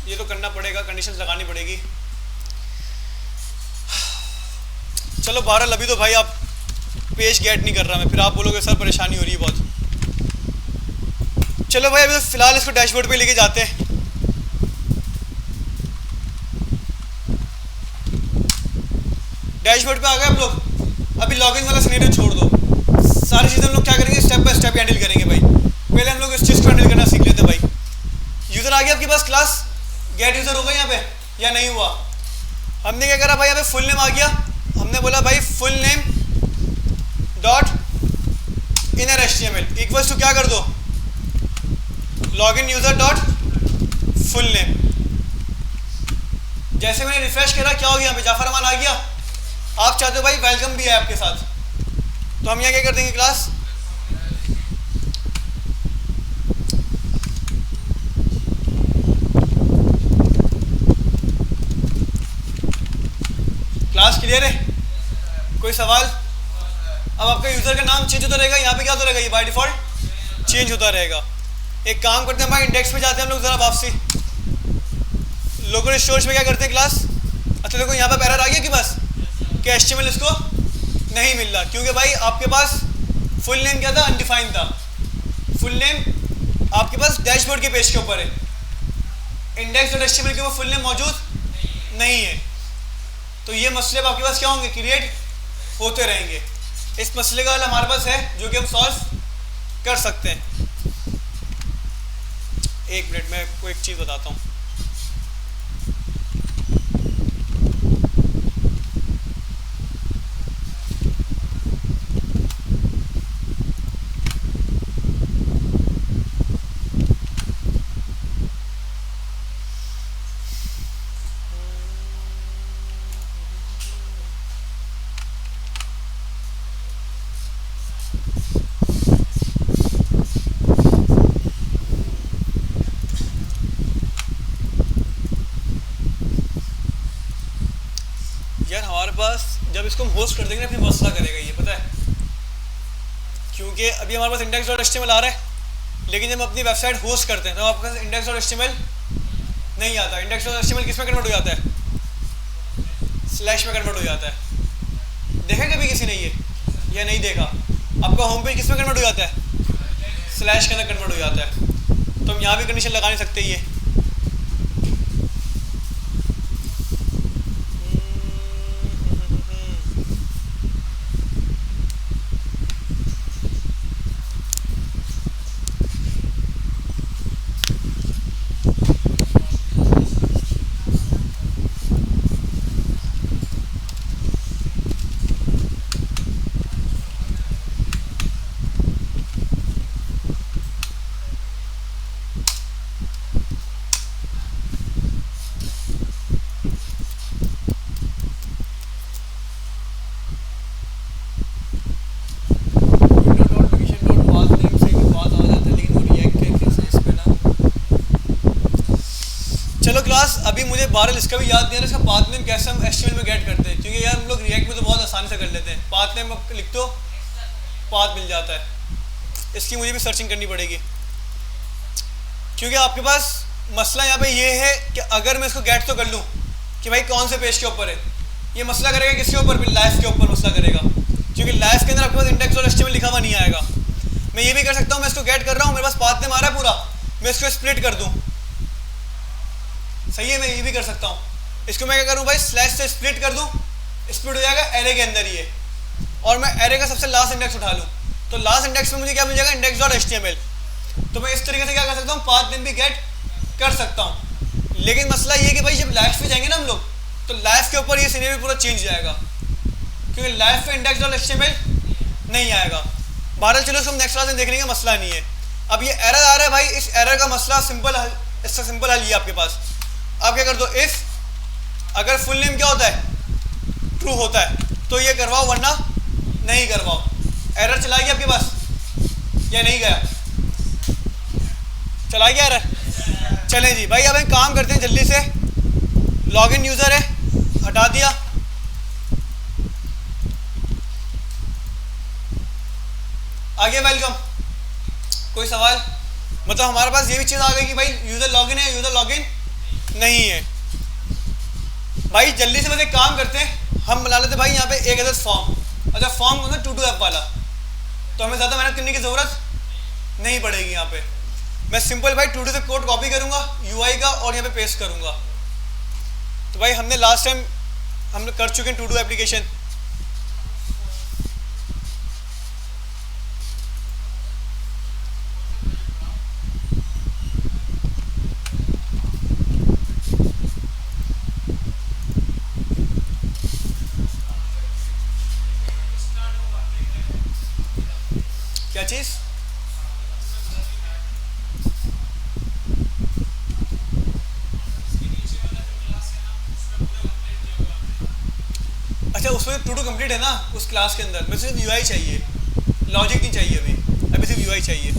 [SPEAKER 1] ये तो करना पड़ेगा, कंडीशंस लगानी पड़ेगी। चलो बहरहाल अभी तो भाई आप पेज गेट नहीं कर रहा मैं, फिर आप बोलोगे सर परेशानी हो रही है बहुत। चलो भाई अभी तो फिलहाल इसको डैशबोर्ड पे लेके जाते हैं। डैशबोर्ड पे आ गए हम लोग। अभी लॉगिन वाला सिनेरियो छोड़ दो, सारी चीज़ें हम लोग क्या करेंगे, स्टेप बाय स्टेप हैंडल करेंगे भाई। पहले हम लोग इस चीज़ को हैंडल करना सीख लेते हैं भाई। यूज़र आ गया आपके पास, क्लास गेट यूज़र होगा यहाँ पे या नहीं हुआ? हमने क्या करा भाई, यहाँ पे फुल नेम आ गया, हमने बोला भाई full name dot inner HTML equals to क्या कर दो, login user dot full name. जैसे मैंने रिफ्रेश करा क्या हो गया, यहाँ पे जाफर अमान आ गया। आप चाहते हो भाई वेलकम भी है आपके साथ, तो हम यहाँ क्या कर देंगे, क्लास क्लास क्लियर है? कोई सवाल? अब आपका यूज़र का नाम चेंज होता रहेगा, यहाँ पे क्या होता रहेगा, ये बाय डिफ़ॉल्ट चेंज होता रहेगा। एक काम करते हैं भाई, इंडेक्स पे जाते हैं हम लोग ज़रा वापसी। लोकल स्टोरेज में क्या करते हैं क्लास, अच्छा देखो यहाँ पे एरर आ गया कि बस कि HTML इसको नहीं मिल रहा, क्योंकि भाई आपके पास फुल नेम क्या था, अनडिफाइंड था। फुल नेम आपके पास डैशबोर्ड के पेज के ऊपर है, इंडेक्स डॉट HTML के ऊपर फुल नेम मौजूद नहीं है। तो ये मसले आपके पास क्या होंगे, क्रिएट होते रहेंगे। इस मसले का हल हमारे पास है जो कि हम सॉल्व कर सकते हैं। एक मिनट में आपको एक चीज़ बताता हूँ। यार हमारे पास जब इसको हम होस्ट कर देंगे ना, फिर मसला करेगा ये, पता है क्योंकि अभी हमारे पास इंडेक्स डॉट HTML आ रहा है, लेकिन जब हम अपनी वेबसाइट होस्ट करते हैं तो आपके पास इंडेक्स डॉट HTML नहीं आता। इंडेक्स डॉट HTML किस में कन्वर्ट हो जाता है, स्लैश में कन्वर्ट हो जाता है। देखा कभी किसी ने ये या नहीं देखा? आपका होम पेज किस में कन्वर्ट हो जाता है, स्लैश के अंदर कन्वर्ट हो जाता है। तो हम यहाँ भी कंडीशन लगा नहीं सकते ये। चलो क्लास, अभी मुझे बहरहाल इसका भी याद नहीं है इसका पाथ नेम कैसे हम HTML में गेट करते हैं, क्योंकि यार हम लोग रिएक्ट में तो बहुत आसानी से कर लेते हैं। पाथ नेम लिख दो, पाथ मिल जाता है। इसकी मुझे भी सर्चिंग करनी पड़ेगी, क्योंकि आपके पास मसला यहाँ पे ये है कि अगर मैं इसको गेट तो कर लूँ कि भाई कौन से पेज के ऊपर है, ये मसला करेगा किसके ऊपर, फिर लाइफ के ऊपर मसला करेगा, क्योंकि लाइफ के अंदर आपके पास इंडेक्स और HTML लिखा हुआ नहीं आएगा। मैं ये भी कर सकता हूँ, मैं इसको गेट कर रहा हूँ, मेरे पास पाथ नेम आ रहा है पूरा, मैं इसको स्प्लिट कर दूँ, सही है। मैं ये भी कर सकता हूँ, इसको मैं क्या करूँ भाई, स्लैश से स्प्लिट कर दूँ, स्प्लिट हो जाएगा एरे के अंदर ये, और मैं एरे का सबसे लास्ट इंडेक्स उठा लूँ, तो लास्ट इंडेक्स में मुझे क्या मिल जाएगा, इंडेक्स डॉट HTML। तो मैं इस तरीके से क्या कर सकता हूँ, पाथ नेम भी गेट कर सकता हूँ। लेकिन मसला ये है कि भाई जब लाइफ पे जाएंगे ना हम लोग, तो लाइफ के ऊपर ये सिनेरियो पूरा चेंज जाएगा, क्योंकि लाइफ पे इंडेक्स डॉट HTML नहीं आएगा। बहरहाल चलो इसको हम नेक्स्ट क्लास में देख लेंगे, मसला नहीं है। अब ये एरर आ रहा है भाई, इस एरर का मसला सिंपल इसका सिंपल हल ये आपके पास। आप क्या कर दो, इफ अगर फुल नेम क्या होता है, ट्रू होता है तो ये करवाओ, वरना नहीं करवाओ। एरर चला गया आपके पास या नहीं गया? चला गया एरर। चलें जी भाई, अब एक काम करते हैं जल्दी से। लॉगिन यूज़र है, हटा दिया। आगे वेलकम। कोई सवाल? मतलब हमारे पास ये भी चीज़ आ गई कि भाई यूज़र लॉगिन है, यूज़र लॉगिन नहीं है। भाई जल्दी से बस एक काम करते हैं, हम बना लेते भाई यहाँ पे एक अदर फॉर्म। अच्छा फॉर्म कौन सा? टू ऐप वाला, तो हमें ज़्यादा मेहनत करने की ज़रूरत नहीं पड़ेगी। यहाँ पे मैं सिंपल भाई टू से कोड कॉपी करूँगा यूआई का और यहाँ पे पेस्ट करूँगा। तो भाई हमने लास्ट टाइम हम कर चुके हैं टू एप्लीकेशन। क्या चीज़? अच्छा उसमें टू कंप्लीट है ना उस क्लास के अंदर, मुझे सिर्फ यूआई चाहिए, लॉजिक नहीं चाहिए अभी सिर्फ यूआई चाहिए।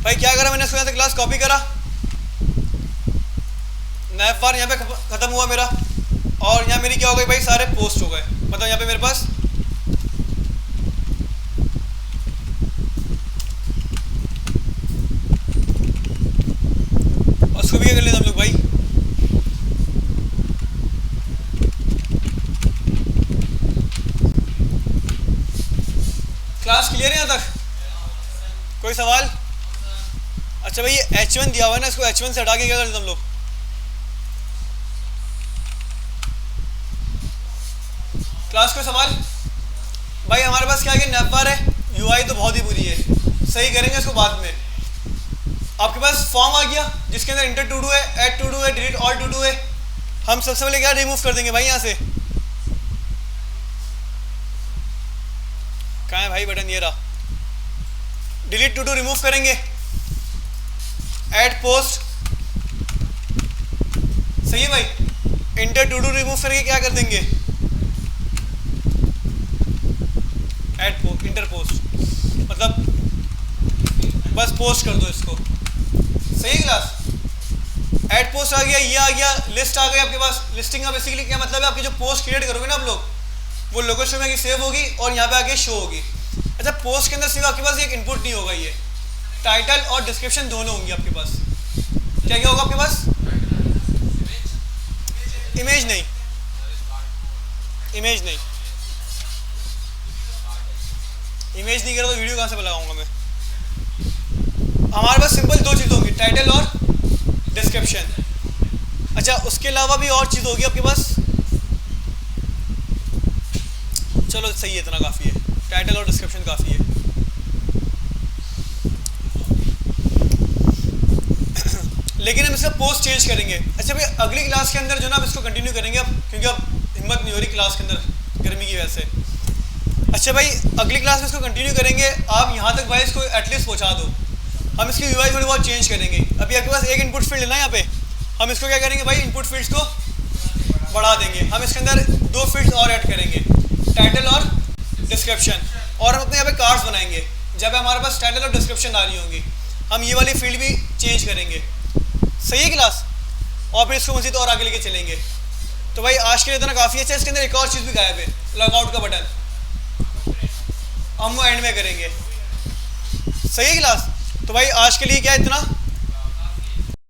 [SPEAKER 1] भाई क्या करा मैंने, इसको यहाँ से क्लास कॉपी करा, नैप बार यहाँ पे ख़त्म हुआ मेरा, और यहाँ मेरी क्या हो गई भाई, सारे पोस्ट हो गए। मतलब यहाँ पे मेरे पास और उसको भी क्या कर लेते हम लोग भाई, क्लास क्लियर है यहाँ तक? कोई सवाल? अच्छा भाई ये H1 दिया हुआ है ना, इसको H1 से हटा के क्या कर देते हम लोग? क्लास को सवाल? भाई हमारे पास क्या है, नैपबार है, यूआई तो बहुत ही बुरी है, सही करेंगे इसको बाद में। आपके पास फॉर्म आ गया जिसके अंदर इंटर टू डू है, ऐड टू डू है, डिलीट ऑल टू डू है। हम सबसे पहले क्या रिमूव कर देंगे भाई यहाँ से। कहाँ है भाई बटन? ये रहा। डिलीट टू डू रिमूव करेंगे, ऐड पोस्ट, सही है भाई। इंटर टू डू रिमूव करके क्या कर देंगे, ऐड पोस्ट, इंटर पोस्ट, मतलब बस पोस्ट कर दो इसको, सही क्लास। ऐड पोस्ट आ गया, ये आ गया, लिस्ट आ गई आपके पास। लिस्टिंग का बेसिकली क्या मतलब है, आपकी जो पोस्ट क्रिएट करोगे ना आप लोग, वो लोकेशन में सेव होगी और यहाँ पे आके शो होगी। अच्छा पोस्ट के अंदर सिर्फ आपके पास एक इनपुट नहीं होगा, ये टाइटल और डिस्क्रिप्शन दोनों होंगी आपके पास। क्या क्या होगा आपके पास? इमेज नहीं, इमेज नहीं, इमेज नहीं करा तो वीडियो कहाँ से लगाऊंगा मैं? हमारे पास सिंपल दो चीज़ होंगी, टाइटल और डिस्क्रिप्शन। अच्छा उसके अलावा भी और चीज़ होगी आपके पास, चलो सही है, इतना काफ़ी है, टाइटल और डिस्क्रिप्शन काफ़ी है। लेकिन हम इसका पोस्ट चेंज करेंगे। अच्छा भाई अगली क्लास के अंदर जो ना, अब इसको कंटिन्यू करेंगे अब, क्योंकि अब हिम्मत नहीं हो रही क्लास के अंदर गर्मी की वजह से। अच्छा भाई अगली क्लास में इसको कंटिन्यू करेंगे। आप यहाँ तक भाई इसको एटलीस्ट पहुँचा दो। हम इसकी यूआई थोड़ी बहुत चेंज करेंगे। अभी आपके पास एक इनपुट फील्ड है ना यहाँ पे, हम इसको क्या करेंगे भाई, इनपुट फील्ड्स को बढ़ा देंगे। हम इसके अंदर दो फील्ड्स और ऐड करेंगे, टाइटल और डिस्क्रिप्शन, और हम अपने यहाँ पे कार्ड्स बनाएंगे। जब हमारे पास टाइटल और डिस्क्रिप्शन आ रही होंगी, हम ये वाली फील्ड भी चेंज करेंगे, सही है क्लास। और फिर इसको मज़ीद और आगे लेके चलेंगे। तो भाई आज के लिए इतना काफ़ी अच्छा। इसके अंदर एक और चीज़ भी गायब है, लॉगआउट का बटन, हम वो एंड में करेंगे, सही है क्लास। तो भाई आज के लिए क्या इतना।